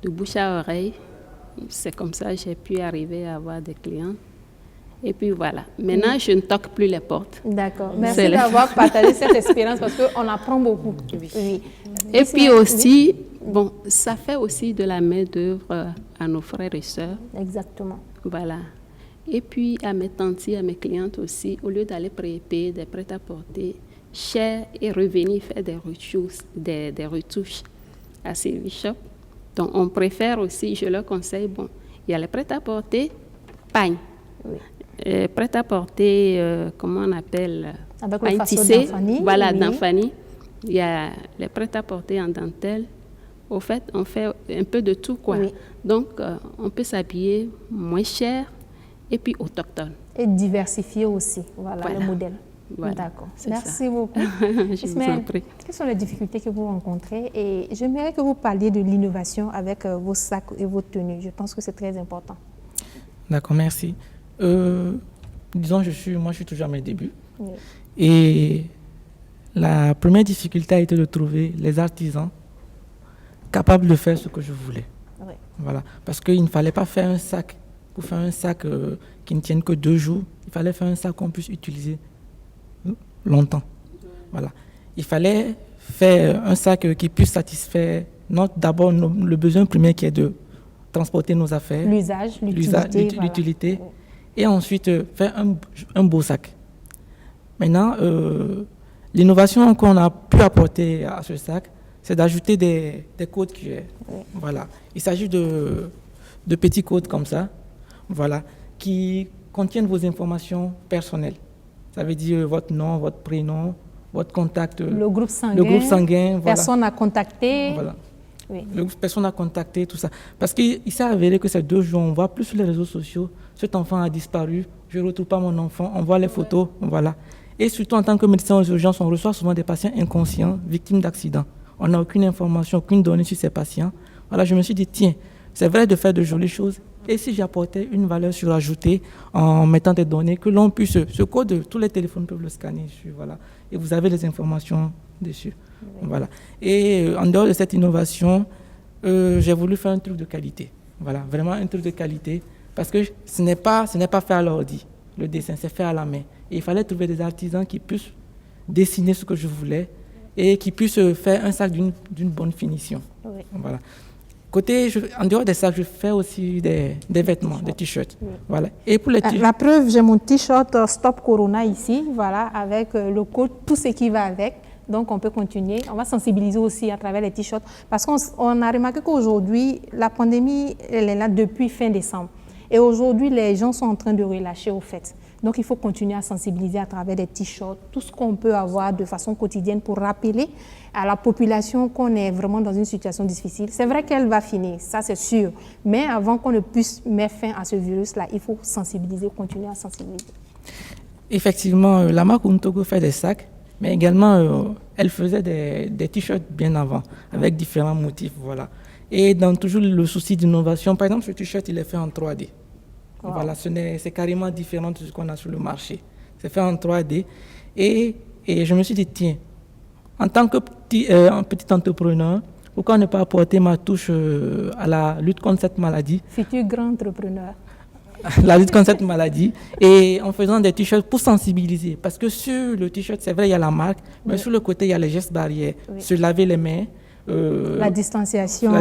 Speaker 4: De bouche à oreille, c'est comme ça que j'ai pu arriver à avoir des clients. Et puis voilà. Maintenant, je ne toque plus les portes.
Speaker 1: D'accord.
Speaker 4: C'est
Speaker 1: Merci
Speaker 4: là.
Speaker 1: d'avoir partagé cette expérience parce qu'on apprend beaucoup. Oui.
Speaker 4: Et puis
Speaker 1: Ismaël,
Speaker 4: aussi, bon, ça fait aussi de la main-d'œuvre à nos frères et sœurs.
Speaker 1: oui. Exactement.
Speaker 4: Voilà. Et puis à mes tantes, à mes clientes aussi, au lieu d'aller payer des prêt-à-porter chers et revenir faire des retouches à ces shops. Donc on préfère aussi, je leur conseille, bon, il y a les prêt-à-porter, pagne.
Speaker 1: Oui.
Speaker 4: Prêt-à-porter, comment on appelle
Speaker 1: Avec le
Speaker 4: pagne
Speaker 1: façon
Speaker 4: tissé,
Speaker 1: d'Anfani,
Speaker 4: voilà,
Speaker 1: oui.
Speaker 4: d'Anfani. Il y a les prêt-à-porter en dentelle. Au fait, on fait un peu de tout, quoi.
Speaker 1: Oui.
Speaker 4: Donc, on peut s'habiller moins cher et puis autochtone.
Speaker 1: Et diversifier aussi. Voilà,
Speaker 4: Voilà.
Speaker 1: le modèle.
Speaker 4: Voilà,
Speaker 1: D'accord.
Speaker 4: c'est
Speaker 1: Merci
Speaker 4: ça.
Speaker 1: beaucoup.
Speaker 4: Je vous en
Speaker 1: Ismaël,
Speaker 4: prie.
Speaker 1: quelles sont les difficultés que vous rencontrez? Et j'aimerais que vous parliez de l'innovation avec vos sacs et vos tenues. Je pense que c'est très important.
Speaker 3: D'accord, merci. Disons, moi, je suis toujours à mes débuts.
Speaker 1: Oui.
Speaker 3: Et la première difficulté a été de trouver les artisans capables de faire ce que je voulais.
Speaker 1: Oui.
Speaker 3: Voilà. Parce qu'il ne fallait pas faire un sac, pour faire un sac qui ne tienne que 2 jours, il fallait faire un sac qu'on puisse utiliser longtemps. Voilà. Il fallait faire un sac qui puisse satisfaire d'abord le besoin premier qui est de transporter nos affaires,
Speaker 1: L'usage, l'utilité. voilà.
Speaker 3: l'utilité, et ensuite faire un beau sac. Maintenant, l'innovation qu'on a pu apporter à ce sac, c'est d'ajouter des codes QR.
Speaker 1: Oui.
Speaker 3: Voilà. Il s'agit de petits codes comme ça, voilà, qui contiennent vos informations personnelles. Ça veut dire votre nom, votre prénom, votre contact,
Speaker 1: Le groupe sanguin.
Speaker 3: le groupe sanguin, voilà.
Speaker 1: Personne à contacter.
Speaker 3: Voilà.
Speaker 1: Oui.
Speaker 3: Le groupe personne à contacter, tout ça. Parce qu'il s'est avéré que ces 2 jours, on voit plus sur les réseaux sociaux, cet enfant a disparu, je ne retrouve pas mon enfant, on voit les photos, voilà. Et surtout en tant que médecin aux urgences, on reçoit souvent des patients inconscients, victimes d'accidents. On n'a aucune information, aucune donnée sur ces patients. Voilà, je me suis dit, tiens, c'est vrai de faire de jolies choses. Et si j'apportais une valeur surajoutée en mettant des données, que l'on puisse, ce code, tous les téléphones peuvent le scanner dessus, voilà. Et vous avez les informations dessus. Oui. Voilà. Et en dehors de cette innovation, j'ai voulu faire un truc de qualité. Voilà, vraiment un truc de qualité. Parce que ce n'est pas fait à l'ordi, le dessin, c'est fait à la main. Et il fallait trouver des artisans qui puissent dessiner ce que je voulais et qui puissent faire un sac d'une bonne finition.
Speaker 1: Oui.
Speaker 3: Voilà. En dehors des sacs, je fais aussi des vêtements, des t-shirts. Oui. Voilà. Et pour les
Speaker 1: La preuve, j'ai mon t-shirt Stop Corona ici, voilà, avec le code, tout ce qui va avec. Donc, on peut continuer. On va sensibiliser aussi à travers les t-shirts. Parce qu'on a remarqué qu'aujourd'hui, la pandémie, elle est là depuis fin décembre. Et aujourd'hui, les gens sont en train de relâcher au fait. Donc, il faut continuer à sensibiliser à travers des t-shirts, tout ce qu'on peut avoir de façon quotidienne pour rappeler à la population qu'on est vraiment dans une situation difficile. C'est vrai qu'elle va finir, ça c'est sûr. Mais avant qu'on ne puisse mettre fin à ce virus-là, il faut sensibiliser, continuer à sensibiliser.
Speaker 3: Effectivement, la marque Untogo fait des sacs, mais également, elle faisait des t-shirts bien avant, avec différents motifs, voilà. Et dans toujours le souci d'innovation, par exemple, ce t-shirt, il est fait en 3D. Wow. Voilà, c'est carrément différent de ce qu'on a sur le marché. C'est fait en 3D. Et je me suis dit, tiens, en tant que petit entrepreneur, pourquoi ne pas apporter ma touche à la lutte contre cette maladie?
Speaker 1: Futur grand entrepreneur.
Speaker 3: La lutte contre cette maladie, et en faisant des t-shirts pour sensibiliser. Parce que sur le t-shirt, c'est vrai, il y a la marque, mais oui. Sur le côté, il y a les gestes barrières. Oui. Se laver les mains.
Speaker 1: La distanciation.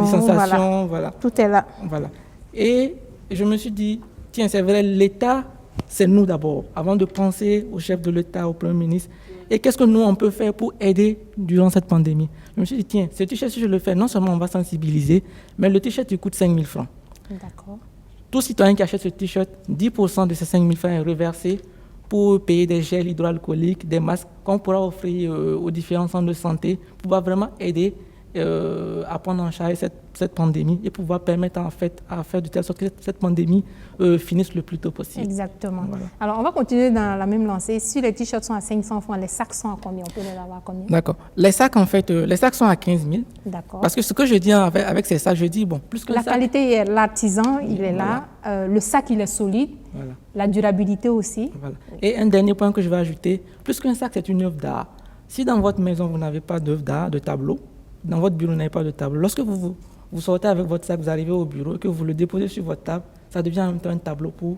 Speaker 3: Voilà.
Speaker 1: Tout est là.
Speaker 3: Voilà. Et je me suis dit, tiens, c'est vrai, l'État, c'est nous d'abord, avant de penser au chef de l'État, au Premier ministre. Et qu'est-ce que nous, on peut faire pour aider durant cette pandémie? Je me suis dit, tiens, ce t-shirt, si je le fais, non seulement on va sensibiliser, mais le t-shirt, il coûte 5 000 francs.
Speaker 1: D'accord.
Speaker 3: Tout citoyen qui achète ce t-shirt, 10% de ces 5 000 francs est reversé pour payer des gels hydroalcooliques, des masques qu'on pourra offrir aux différents centres de santé pour pouvoir vraiment aider à prendre en charge cette pandémie et pouvoir permettre en fait à faire de telle sorte que cette pandémie finisse le plus tôt possible.
Speaker 1: Exactement.
Speaker 3: Voilà.
Speaker 1: Alors, on va continuer dans la même lancée. Si les t-shirts sont à 500 francs, les sacs sont à combien? On peut les avoir à combien?
Speaker 3: D'accord. Les sacs, en fait, les sacs sont à 15 000.
Speaker 1: D'accord.
Speaker 3: Parce que ce que je dis avec ces sacs, je dis, bon, plus que
Speaker 1: La
Speaker 3: sac,
Speaker 1: qualité, l'artisan, il est là. Le sac, il est solide.
Speaker 3: Voilà.
Speaker 1: La durabilité aussi.
Speaker 3: Voilà. Et un dernier point que je vais ajouter, plus qu'un sac, c'est une œuvre d'art. Si dans votre maison, vous n'avez pas d'œuvre d'art, de tableau, dans votre bureau, vous n'avez pas de tableau, lorsque vous sortez avec votre sac, vous arrivez au bureau, que vous le déposez sur votre table, ça devient en même temps un tableau pour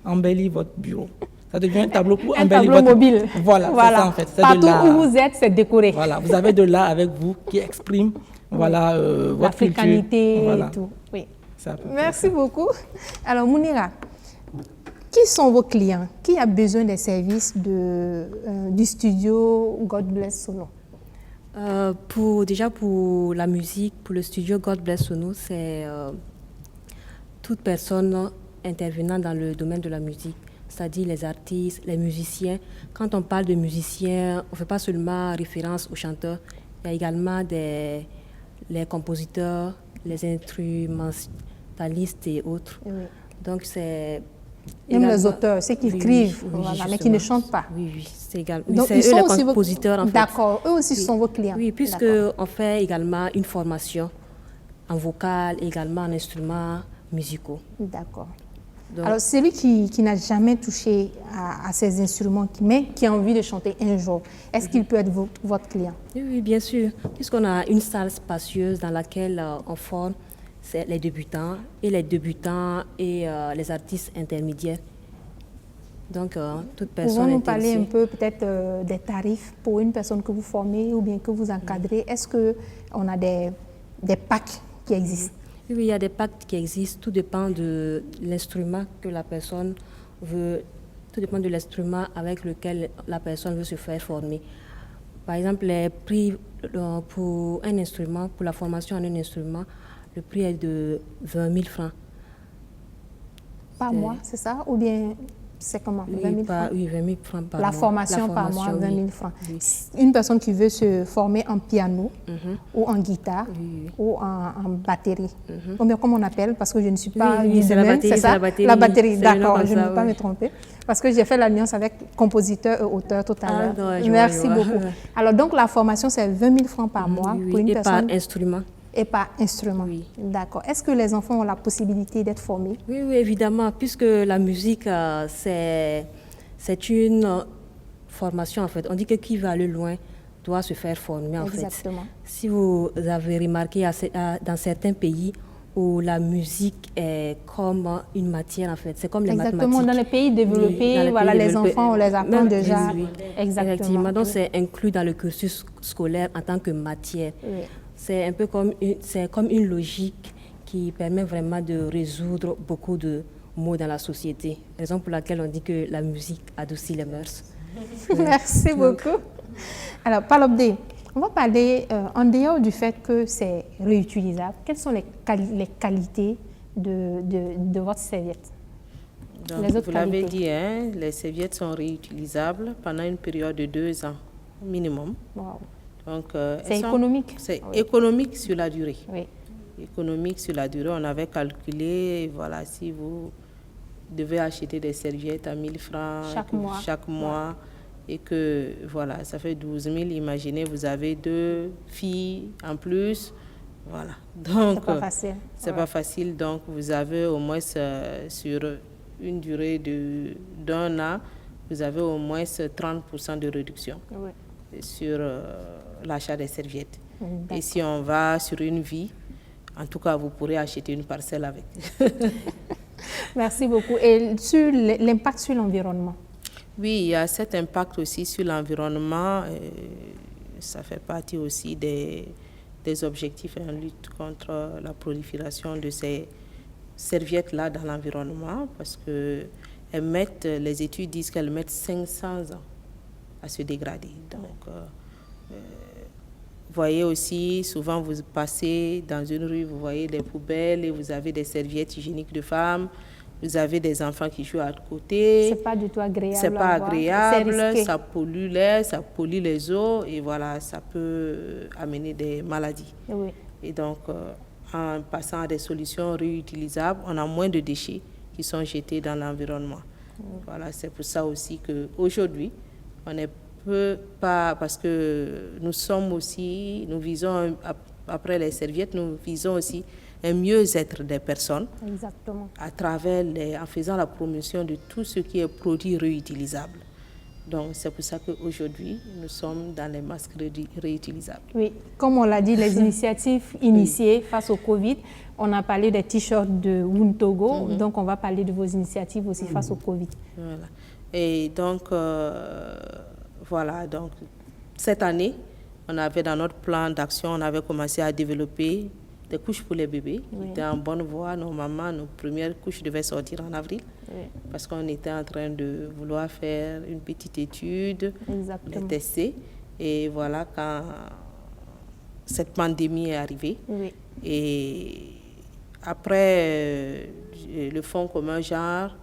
Speaker 3: embellir votre bureau. Ça devient un tableau pour embellir
Speaker 1: tableau
Speaker 3: votre...
Speaker 1: mobile.
Speaker 3: Voilà, c'est ça en fait. C'est de
Speaker 1: Partout
Speaker 3: l'art.
Speaker 1: où vous êtes, c'est décoré.
Speaker 3: Voilà, vous avez de l'art avec vous qui exprime voilà, votre culture.
Speaker 1: L'africanité
Speaker 3: Voilà.
Speaker 1: et tout. Oui.
Speaker 3: C'est à peu près
Speaker 1: Merci
Speaker 3: ça.
Speaker 1: beaucoup. Alors, Mounira, qui sont vos clients? Qui a besoin des services du studio God Bless Sono?
Speaker 5: Déjà pour la musique, pour le studio God Bless Sono, c'est toute personne intervenant dans le domaine de la musique, c'est-à-dire les artistes, les musiciens. Quand on parle de musiciens, on ne fait pas seulement référence aux chanteurs, il y a également les compositeurs, les instrumentalistes et autres.
Speaker 1: Oui.
Speaker 5: Donc c'est...
Speaker 1: Même
Speaker 5: également-
Speaker 1: les auteurs, ceux qui
Speaker 5: Oui,
Speaker 1: écrivent,
Speaker 5: oui,
Speaker 1: voilà, mais qui ne
Speaker 5: justement.
Speaker 1: chantent pas.
Speaker 5: Oui, oui, c'est égal. Oui,
Speaker 1: Donc,
Speaker 5: c'est
Speaker 1: ils
Speaker 5: eux
Speaker 1: sont
Speaker 5: les
Speaker 1: aussi vos-
Speaker 5: compositeurs en fait.
Speaker 1: D'accord, eux aussi
Speaker 5: Oui.
Speaker 1: sont vos clients.
Speaker 5: Oui, puisque
Speaker 1: D'accord.
Speaker 5: on fait également une formation en vocal, également en instruments musicaux.
Speaker 1: D'accord.
Speaker 5: Donc,
Speaker 1: Alors, celui qui n'a jamais touché à ces instruments, mais qui a envie de chanter un jour, est-ce qu'il peut être votre client?
Speaker 5: oui, oui, bien sûr, puisqu'on a une salle spacieuse dans laquelle on forme les débutants et les artistes intermédiaires. Donc, toute personne
Speaker 1: Pouvons-nous parler un
Speaker 5: intéressée.
Speaker 1: peu peut-être des tarifs pour une personne que vous formez ou bien que vous encadrez? Est-ce qu'on a des packs qui existent?
Speaker 5: Oui, il y a des pactes qui existent. Tout dépend de l'instrument que la personne veut. Tout dépend de l'instrument avec lequel la personne veut se faire former. Par exemple, les prix pour un instrument, pour la formation en un instrument, le prix est de 20 000 francs.
Speaker 1: Par mois, c'est ça? Ou bien c'est comment? 20 000 francs?
Speaker 5: Oui, 20 000 francs par
Speaker 1: La
Speaker 5: mois.
Speaker 1: formation par mois, 20 000
Speaker 5: oui.
Speaker 1: francs.
Speaker 5: Oui.
Speaker 1: Une personne qui veut se former en piano ou en guitare
Speaker 5: Oui, oui.
Speaker 1: ou en batterie. Ou bien, comme on appelle, parce que je ne suis pas
Speaker 5: Oui, oui, c'est la
Speaker 1: musicienne,
Speaker 5: batterie,
Speaker 1: c'est
Speaker 5: c'est
Speaker 1: ça?
Speaker 5: la batterie,
Speaker 1: La batterie,
Speaker 5: c'est le nom
Speaker 1: d'accord,
Speaker 5: comme
Speaker 1: je ne
Speaker 5: ça,
Speaker 1: veux pas
Speaker 5: oui.
Speaker 1: me tromper. Parce que j'ai fait l'alliance avec compositeur et auteur tout à
Speaker 5: Ah,
Speaker 1: l'heure.
Speaker 5: non, je vois,
Speaker 1: Merci
Speaker 5: je vois.
Speaker 1: beaucoup. Alors, donc, la formation, c'est 20 000 francs par mois
Speaker 5: Oui,
Speaker 1: pour une
Speaker 5: et
Speaker 1: personne
Speaker 5: par instrument.
Speaker 1: et par instrument.
Speaker 5: Oui.
Speaker 1: D'accord. Est-ce que les enfants ont la possibilité d'être formés?
Speaker 5: Oui, oui, évidemment, puisque la musique, c'est une formation, en fait. On dit que qui veut aller loin doit se faire former, en fait.
Speaker 1: Exactement.
Speaker 5: Si vous avez remarqué, dans certains pays où la musique est comme une matière, en fait, c'est comme les
Speaker 1: Exactement.
Speaker 5: mathématiques.
Speaker 1: Dans les pays développés,
Speaker 5: Oui, dans les
Speaker 1: voilà,
Speaker 5: pays
Speaker 1: les
Speaker 5: développés,
Speaker 1: enfants, on les apprend
Speaker 5: même-
Speaker 1: déjà.
Speaker 5: oui, oui.
Speaker 1: Exactement.
Speaker 5: Effectivement, donc c'est inclus dans le cursus scolaire en tant que matière.
Speaker 1: Oui.
Speaker 5: C'est un peu comme une logique qui permet vraiment de résoudre beaucoup de maux dans la société. Raison pour laquelle on dit que la musique adoucit les mœurs.
Speaker 1: Merci beaucoup. Alors, Palobdé, on va parler, en dehors du fait que c'est réutilisable, quelles sont les qualités de votre serviette?
Speaker 2: Donc,
Speaker 1: Les autres
Speaker 2: vous l'avez
Speaker 1: qualités.
Speaker 2: dit, hein, les serviettes sont réutilisables pendant une période de 2 ans minimum.
Speaker 1: Wow.
Speaker 2: Donc,
Speaker 1: C'est
Speaker 2: elles sont-
Speaker 1: économique.
Speaker 2: C'est
Speaker 1: Oui.
Speaker 2: économique sur la durée.
Speaker 1: Oui.
Speaker 2: Économique sur la durée. On avait calculé, voilà, si vous devez acheter des serviettes à 1 000 francs
Speaker 1: Chaque mois.
Speaker 2: et que, voilà, ça fait 12 000. Imaginez, vous avez 2 filles en plus. Voilà. Donc,
Speaker 1: C'est pas facile.
Speaker 2: c'est
Speaker 1: Ouais.
Speaker 2: pas facile. Donc, vous avez au moins sur une durée d'un an, vous avez au moins 30% de réduction
Speaker 1: Oui.
Speaker 2: sur l'achat des serviettes.
Speaker 1: D'accord.
Speaker 2: Et si on va sur une vie, en tout cas, vous pourrez acheter une parcelle avec.
Speaker 1: Merci beaucoup. Et sur l'impact sur l'environnement?
Speaker 2: Oui, il y a cet impact aussi sur l'environnement. Ça fait partie aussi des objectifs en lutte contre la prolifération de ces serviettes-là dans l'environnement, parce que les études disent qu'elles mettent 500 ans à se dégrader. Donc, vous voyez aussi, souvent vous passez dans une rue, vous voyez des poubelles et vous avez des serviettes hygiéniques de femmes vous avez des enfants qui jouent à côté.
Speaker 1: C'est pas du tout agréable.
Speaker 2: C'est pas
Speaker 1: à voir.
Speaker 2: agréable,
Speaker 1: C'est risqué.
Speaker 2: ça pollue l'air, ça pollue les eaux et voilà, ça peut amener des maladies.
Speaker 1: Oui.
Speaker 2: Et donc, en passant à des solutions réutilisables, on a moins de déchets qui sont jetés dans l'environnement. Voilà, c'est pour ça aussi qu'aujourd'hui, on ne peut pas, parce que nous sommes aussi, nous visons, après les serviettes, nous visons aussi un mieux-être des personnes.
Speaker 1: Exactement.
Speaker 2: À travers en faisant la promotion de tout ce qui est produit réutilisable. Donc, c'est pour ça qu'aujourd'hui, nous sommes dans les masques réutilisables.
Speaker 1: Oui, comme on l'a dit, les initiatives initiées face au Covid, on a parlé des t-shirts de Wuntogo, donc on va parler de vos initiatives aussi face au Covid.
Speaker 2: Voilà. Et donc, voilà, donc, cette année, on avait dans notre plan d'action, on avait commencé à développer des couches pour les bébés.
Speaker 1: Oui.
Speaker 2: Qui étaient en bonne voie. Normalement, nos premières couches devaient sortir en avril.
Speaker 1: Oui.
Speaker 2: Parce qu'on était en train de vouloir faire une petite étude,
Speaker 1: Exactement.
Speaker 2: les tester. Et voilà, quand cette pandémie est arrivée,
Speaker 1: Oui.
Speaker 2: et après le Fonds commun genre,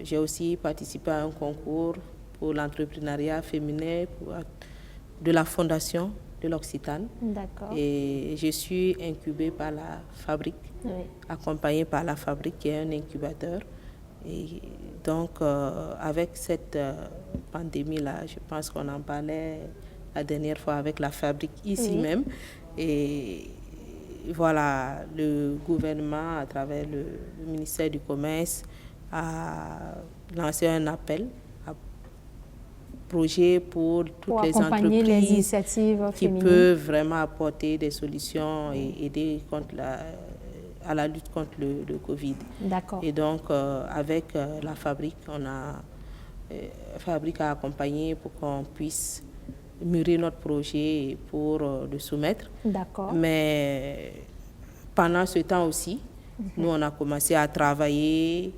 Speaker 2: j'ai aussi participé à un concours pour l'entrepreneuriat féminin de la Fondation de l'Occitane.
Speaker 1: D'accord.
Speaker 2: Et je suis incubée par la fabrique,
Speaker 1: Oui.
Speaker 2: accompagnée par la fabrique qui est un incubateur. Et donc, avec cette pandémie-là, je pense qu'on en parlait la dernière fois avec la fabrique ici
Speaker 1: Oui.
Speaker 2: même. Et voilà, le gouvernement, à travers le ministère du Commerce, a lancé un appel à projet pour toutes les
Speaker 1: accompagner les
Speaker 2: entreprises
Speaker 1: initiatives
Speaker 2: qui
Speaker 1: féminines.
Speaker 2: peuvent vraiment apporter des solutions et aider à la lutte contre le Covid.
Speaker 1: D'accord.
Speaker 2: Et donc, avec la fabrique, Fabrique a accompagné pour qu'on puisse mûrir notre projet pour le soumettre.
Speaker 1: D'accord.
Speaker 2: Mais pendant ce temps aussi, nous, on a commencé à travailler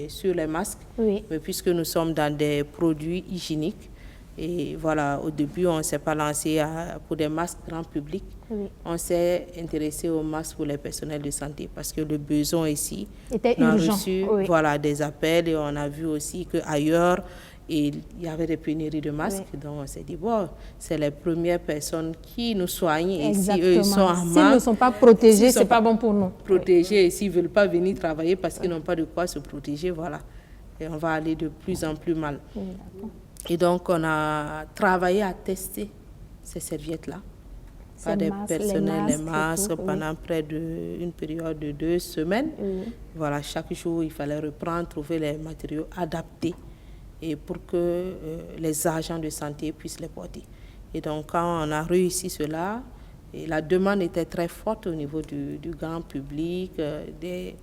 Speaker 2: sur les masques.
Speaker 1: Oui.
Speaker 2: Mais puisque nous sommes dans des produits hygiéniques, et voilà, au début, on ne s'est pas lancé pour des masques grand public.
Speaker 1: Oui.
Speaker 2: On s'est intéressé aux masques pour les personnels de santé parce que le besoin ici,
Speaker 1: Était
Speaker 2: on a
Speaker 1: urgent.
Speaker 2: reçu
Speaker 1: Oui.
Speaker 2: voilà, des appels et on a vu aussi qu'ailleurs, il y avait des pénuries de masques.
Speaker 1: Oui.
Speaker 2: Donc, on s'est dit, bon, c'est les premières personnes qui nous soignent et
Speaker 1: Exactement.
Speaker 2: si eux ils sont en
Speaker 1: S'ils
Speaker 2: manque,
Speaker 1: ne sont pas protégés,
Speaker 2: s'ils
Speaker 1: ce
Speaker 2: sont
Speaker 1: n'est pas bon pour nous.
Speaker 2: protégés et s'ils ne veulent pas venir travailler parce qu'ils n'ont pas de quoi se protéger, voilà. Et on va aller de plus en plus mal.
Speaker 1: Oui, d'accord.
Speaker 2: Et donc, on a travaillé à tester ces serviettes-là par
Speaker 1: Ces
Speaker 2: des
Speaker 1: masques,
Speaker 2: personnels, les
Speaker 1: et
Speaker 2: masques,
Speaker 1: tout, oui.
Speaker 2: pendant près d'une période de 2 semaines.
Speaker 1: Oui.
Speaker 2: Voilà, chaque jour, il fallait reprendre, trouver les matériaux adaptés et pour que les agents de santé puissent les porter. Et donc, quand on a réussi cela, et la demande était très forte au niveau du grand public, des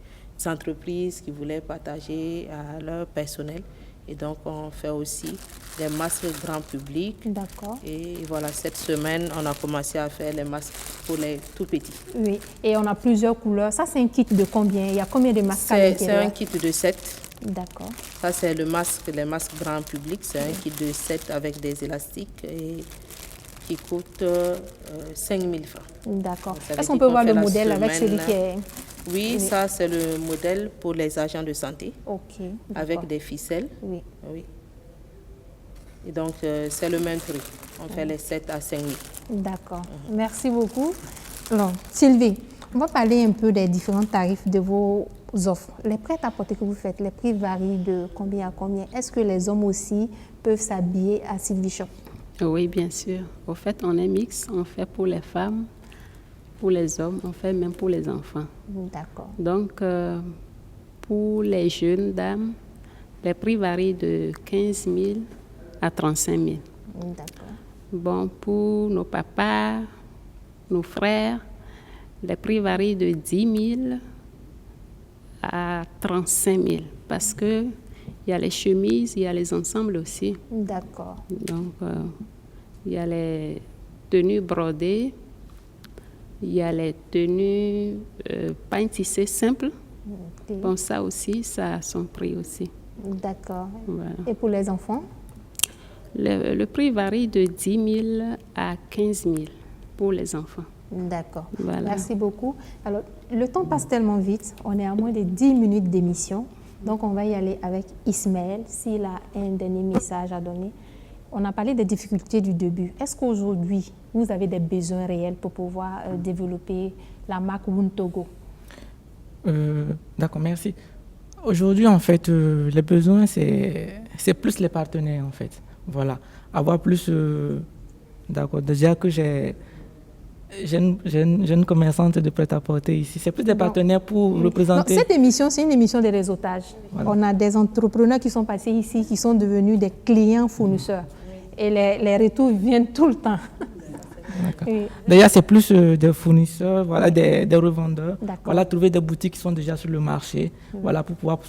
Speaker 2: entreprises qui voulaient partager à leur personnel. Et donc, on fait aussi des masques grand public.
Speaker 1: D'accord.
Speaker 2: Et voilà, cette semaine, on a commencé à faire les masques pour les tout petits.
Speaker 1: Oui, et on a plusieurs couleurs. Ça, c'est un kit de combien? Il y a combien de masques à
Speaker 2: C'est
Speaker 1: l'intérieur?
Speaker 2: un kit de 7.
Speaker 1: D'accord.
Speaker 2: Ça, c'est les masques grand public. C'est un kit de 7 avec des élastiques et qui coûte 5 000 francs.
Speaker 1: D'accord.
Speaker 2: Ça veut
Speaker 1: Est-ce qu'on
Speaker 2: dire
Speaker 1: peut voir
Speaker 2: qu'on
Speaker 1: le
Speaker 2: fait la
Speaker 1: modèle avec celui
Speaker 2: semaine.
Speaker 1: qui est...
Speaker 2: Oui, ça, c'est le modèle pour les agents de santé
Speaker 1: Ok.
Speaker 2: avec
Speaker 1: d'accord.
Speaker 2: des ficelles.
Speaker 1: Oui.
Speaker 2: Oui. Et donc, c'est le même prix. On fait les 7 à 5 000.
Speaker 1: D'accord. Merci beaucoup. Alors, Sylvie, on va parler un peu des différents tarifs de vos offres. Les prêt-à-porter que vous faites, les prix varient de combien à combien? Est-ce que les hommes aussi peuvent s'habiller à Sylvie Shop?
Speaker 4: Oui, bien sûr. Au fait, on est mix. On fait pour les femmes, pour les hommes, on fait même pour les enfants.
Speaker 1: D'accord.
Speaker 4: Donc, pour les jeunes dames, les prix varient de 15 000 à 35 000.
Speaker 1: D'accord.
Speaker 4: Bon, pour nos papas, nos frères, les prix varient de 10 000 à 35 000 parce que il y a les chemises, il y a les ensembles aussi.
Speaker 1: D'accord.
Speaker 4: Donc, il y a les tenues brodées, il y a les tenues pain tissé simples.
Speaker 1: Ok.
Speaker 4: Bon, ça aussi, ça a son prix aussi.
Speaker 1: D'accord.
Speaker 4: Voilà.
Speaker 1: Et pour les enfants?
Speaker 4: Le prix varie de 10 000 à 15 000 pour les enfants.
Speaker 1: D'accord.
Speaker 4: Voilà.
Speaker 1: Merci beaucoup. Alors, le temps passe tellement vite. On est à moins de 10 minutes d'émission. Donc, on va y aller avec Ismaël, s'il a un dernier message à donner. On a parlé des difficultés du début. Est-ce qu'aujourd'hui, vous avez des besoins réels pour pouvoir développer la marque Wuntogo?
Speaker 3: D'accord, merci. Aujourd'hui, en fait, les besoins, c'est plus les partenaires, en fait. Voilà. Avoir plus... d'accord, déjà que j'ai une commerçante de prêt-à-porter ici. C'est plus des partenaires pour représenter...
Speaker 1: Non, cette émission, c'est une émission de réseautage.
Speaker 3: Voilà.
Speaker 1: On a des entrepreneurs qui sont passés ici, qui sont devenus des clients fournisseurs. Et les retours viennent tout le temps. Oui.
Speaker 3: D'ailleurs, c'est plus des fournisseurs, voilà, des revendeurs.
Speaker 1: D'accord.
Speaker 3: Trouver des boutiques qui sont déjà sur le marché, voilà, pour pouvoir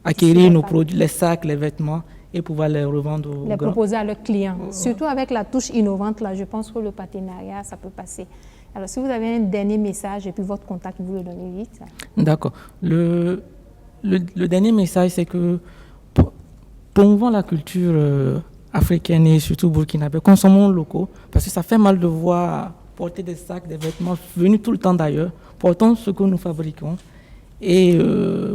Speaker 3: acquérir nos produits, les sacs, les vêtements, et pouvoir les revendre aux
Speaker 1: Les
Speaker 3: grands.
Speaker 1: proposer à leurs clients. Surtout avec la touche innovante, là, je pense que le partenariat, ça peut passer. Alors, si vous avez un dernier message et puis votre contact, vous le donnez vite.
Speaker 3: D'accord. Le dernier message, c'est que promouvons la culture africaine et surtout burkinabé, consommons locaux, parce que ça fait mal de voir porter des sacs, des vêtements venus tout le temps d'ailleurs, portons ce que nous fabriquons, et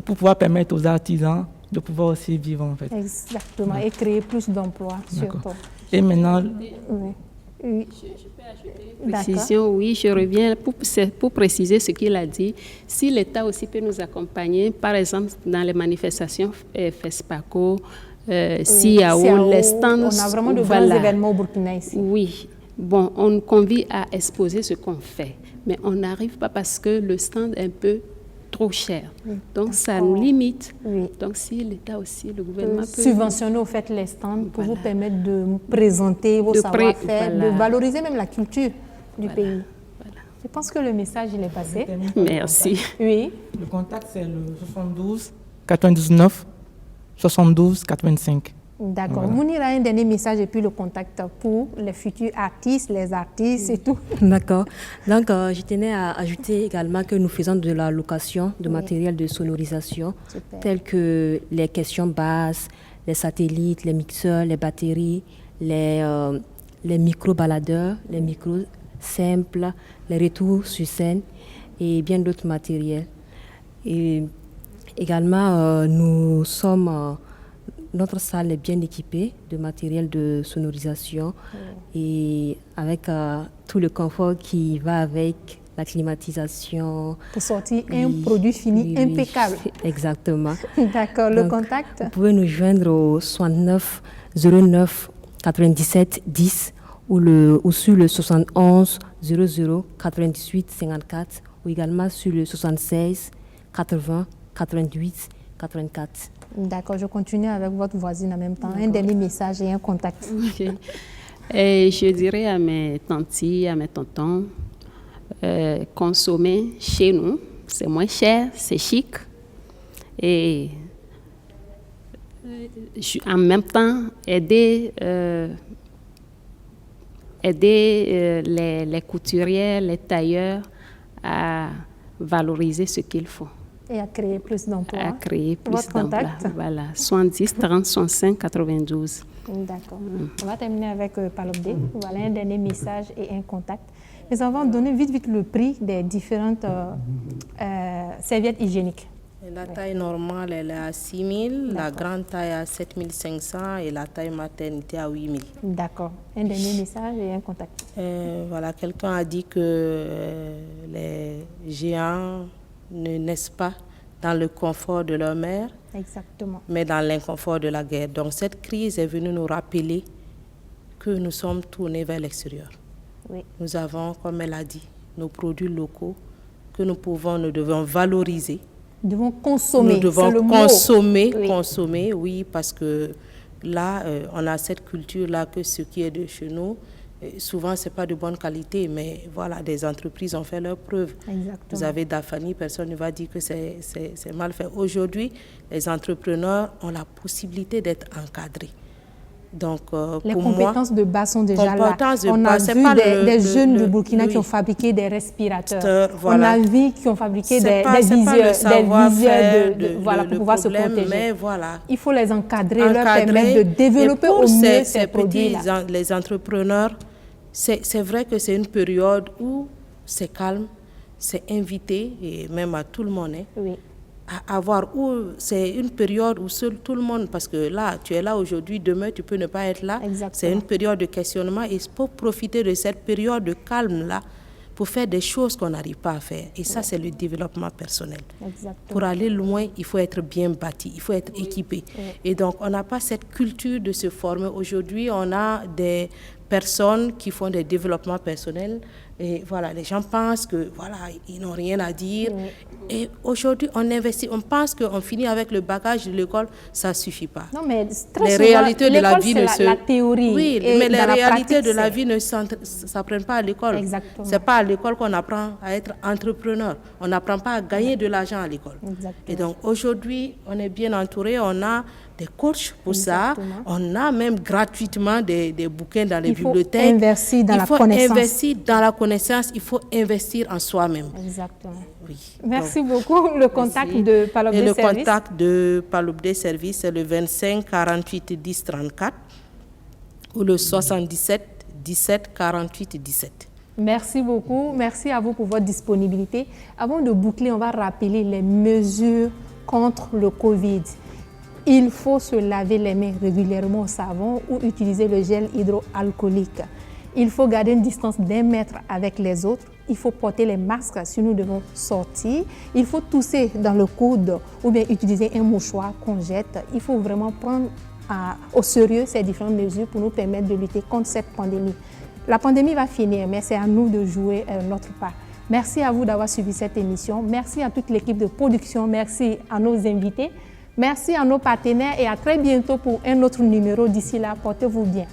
Speaker 3: pour pouvoir permettre aux artisans de pouvoir aussi vivre, en fait.
Speaker 1: Exactement, et créer plus d'emplois, surtout.
Speaker 3: Et maintenant...
Speaker 1: Oui. Oui.
Speaker 4: Je peux ajouter une précision, oui, je reviens pour préciser ce qu'il a dit. Si l'État aussi peut nous accompagner, par exemple, dans les manifestations FESPACO, CIAO, les stands...
Speaker 1: On a vraiment de grands événements au Burkina ici.
Speaker 4: Oui. Bon, on convie à exposer ce qu'on fait, mais on n'arrive pas parce que le stand est un peu trop cher. Donc, ça nous limite.
Speaker 1: Oui.
Speaker 4: Donc, si l'État aussi, le gouvernement peut...
Speaker 1: subventionner au fait les stands pour vous permettre de présenter vos savoir-faire, de valoriser même la culture du pays.
Speaker 4: Voilà.
Speaker 1: Je pense que le message, il est passé.
Speaker 4: Merci.
Speaker 1: Oui.
Speaker 3: Le contact, c'est le 72 99 72 85.
Speaker 1: D'accord.
Speaker 3: Voilà.
Speaker 1: Mounira, un dernier message et puis le contact pour les futurs artistes, les artistes et tout.
Speaker 5: D'accord. Donc, je tenais à ajouter également que nous faisons de la location de matériel de sonorisation, tels que les questions basses, les satellites, les mixeurs, les batteries, les micro-baladeurs, les micros simples, les retours sur scène et bien d'autres matériels. Et également, nous sommes... notre salle est bien équipée de matériel de sonorisation et avec tout le confort qui va avec la climatisation.
Speaker 1: Pour sortir un produit fini impeccable.
Speaker 5: Exactement.
Speaker 1: D'accord. Le contact?
Speaker 5: Vous pouvez nous joindre au 69 09 97 10 ou sur le 71 00 98 54 ou également sur le 76 80 88 84.
Speaker 1: D'accord, je continue avec votre voisine en même temps. Un dernier message et un contact.
Speaker 4: Okay. Et je dirais à mes tantis, à mes tontons, consommer chez nous, c'est moins cher, c'est chic. Et en même temps, aider les couturiers, les tailleurs à valoriser ce qu'il faut.
Speaker 1: Et à créer plus d'emplois.
Speaker 4: À créer plus
Speaker 1: votre
Speaker 4: d'emplois.
Speaker 1: Contact?
Speaker 4: Voilà, 70 30 65 92.
Speaker 1: D'accord. On va terminer avec Palobde. Voilà un dernier message et un contact. Mais on va donner vite le prix des différentes serviettes hygiéniques.
Speaker 2: La taille normale, elle est à 6 000, la grande taille à 7 500 et la taille maternité à 8 000.
Speaker 1: D'accord. Un dernier message et un contact.
Speaker 2: Voilà, quelqu'un a dit que les géants ne naissent pas dans le confort de leur mère,
Speaker 1: exactement,
Speaker 2: mais dans l'inconfort de la guerre. Donc cette crise est venue nous rappeler que nous sommes tournés vers l'extérieur.
Speaker 1: Oui.
Speaker 2: Nous avons, comme elle a dit, nos produits locaux que nous devons valoriser.
Speaker 1: Nous devons consommer.
Speaker 2: Nous devons consommer, oui, parce que là, on a cette culture-là que ce qui est de chez nous, souvent, ce n'est pas de bonne qualité, mais voilà, des entreprises ont fait leurs preuves.
Speaker 1: Exactement.
Speaker 2: Vous avez Dafani, personne ne va dire que c'est mal fait. Aujourd'hui, les entrepreneurs ont la possibilité d'être encadrés. Donc,
Speaker 1: les
Speaker 2: pour
Speaker 1: compétences de base sont déjà là. On a vu des jeunes du Burkina qui ont fabriqué des respirateurs.
Speaker 2: Voilà.
Speaker 1: On a vu qui ont fabriqué des visières pour pouvoir se protéger.
Speaker 2: Mais voilà.
Speaker 1: Il faut les encadrer, leur permettre de développer au mieux ces produits-là.
Speaker 2: Les entrepreneurs c'est vrai que c'est une période où c'est calme, c'est invité, et même à tout le monde, hein,
Speaker 1: Oui.
Speaker 2: à avoir, c'est une période où seul tout le monde, parce que là, tu es là aujourd'hui, demain, tu peux ne pas être là.
Speaker 1: Exactement.
Speaker 2: C'est une période de questionnement et il faut profiter de cette période de calme-là pour faire des choses qu'on n'arrive pas à faire. Et ça, c'est le développement personnel.
Speaker 1: Exactement.
Speaker 2: Pour aller loin, il faut être bien bâti, il faut être équipé.
Speaker 1: Oui.
Speaker 2: Et donc, on n'a pas cette culture de se former. Aujourd'hui, on a des personnes qui font des développements personnels. Et voilà, les gens pensent que voilà, ils n'ont rien à dire.
Speaker 1: Oui.
Speaker 2: Et aujourd'hui, on investit, on pense qu'on finit avec le bagage de l'école, ça ne suffit pas.
Speaker 1: Non, mais très
Speaker 2: Les
Speaker 1: souvent,
Speaker 2: réalités de la
Speaker 1: l'école,
Speaker 2: vie
Speaker 1: c'est
Speaker 2: ne se...
Speaker 1: la théorie.
Speaker 2: Oui,
Speaker 1: Et
Speaker 2: mais les
Speaker 1: dans la
Speaker 2: réalités
Speaker 1: pratique,
Speaker 2: de la
Speaker 1: c'est-
Speaker 2: vie ne s'apprennent pas à l'école.
Speaker 1: Exactement.
Speaker 2: Ce n'est pas à l'école qu'on apprend à être entrepreneur. On n'apprend pas à gagner de l'argent à l'école.
Speaker 1: Exactement.
Speaker 2: Et donc aujourd'hui, on est bien entouré, on a des coachs pour
Speaker 1: Exactement.
Speaker 2: ça. On a même gratuitement des bouquins dans les
Speaker 1: Il faut
Speaker 2: bibliothèques.
Speaker 1: investir dans
Speaker 2: il
Speaker 1: la
Speaker 2: faut
Speaker 1: connaissance.
Speaker 2: investir dans la connaissance, il faut investir en soi-même.
Speaker 1: Exactement.
Speaker 2: Oui.
Speaker 1: Merci beaucoup. Le contact
Speaker 2: Merci.
Speaker 1: de Palop
Speaker 2: Et
Speaker 1: de
Speaker 2: le
Speaker 1: Service.
Speaker 2: contact de Palop de Service, c'est le 25 48 10 34 ou le 77 17 48 17.
Speaker 1: Merci beaucoup. Merci à vous pour votre disponibilité. Avant de boucler, on va rappeler les mesures contre le Covid. Il faut se laver les mains régulièrement au savon ou utiliser le gel hydroalcoolique. Il faut garder une distance d'1 mètre avec les autres. Il faut porter les masques si nous devons sortir. Il faut tousser dans le coude ou bien utiliser un mouchoir qu'on jette. Il faut vraiment prendre au sérieux ces différentes mesures pour nous permettre de lutter contre cette pandémie. La pandémie va finir, mais c'est à nous de jouer notre part. Merci à vous d'avoir suivi cette émission. Merci à toute l'équipe de production. Merci à nos invités. Merci à nos partenaires et à très bientôt pour un autre numéro. D'ici là, portez-vous bien.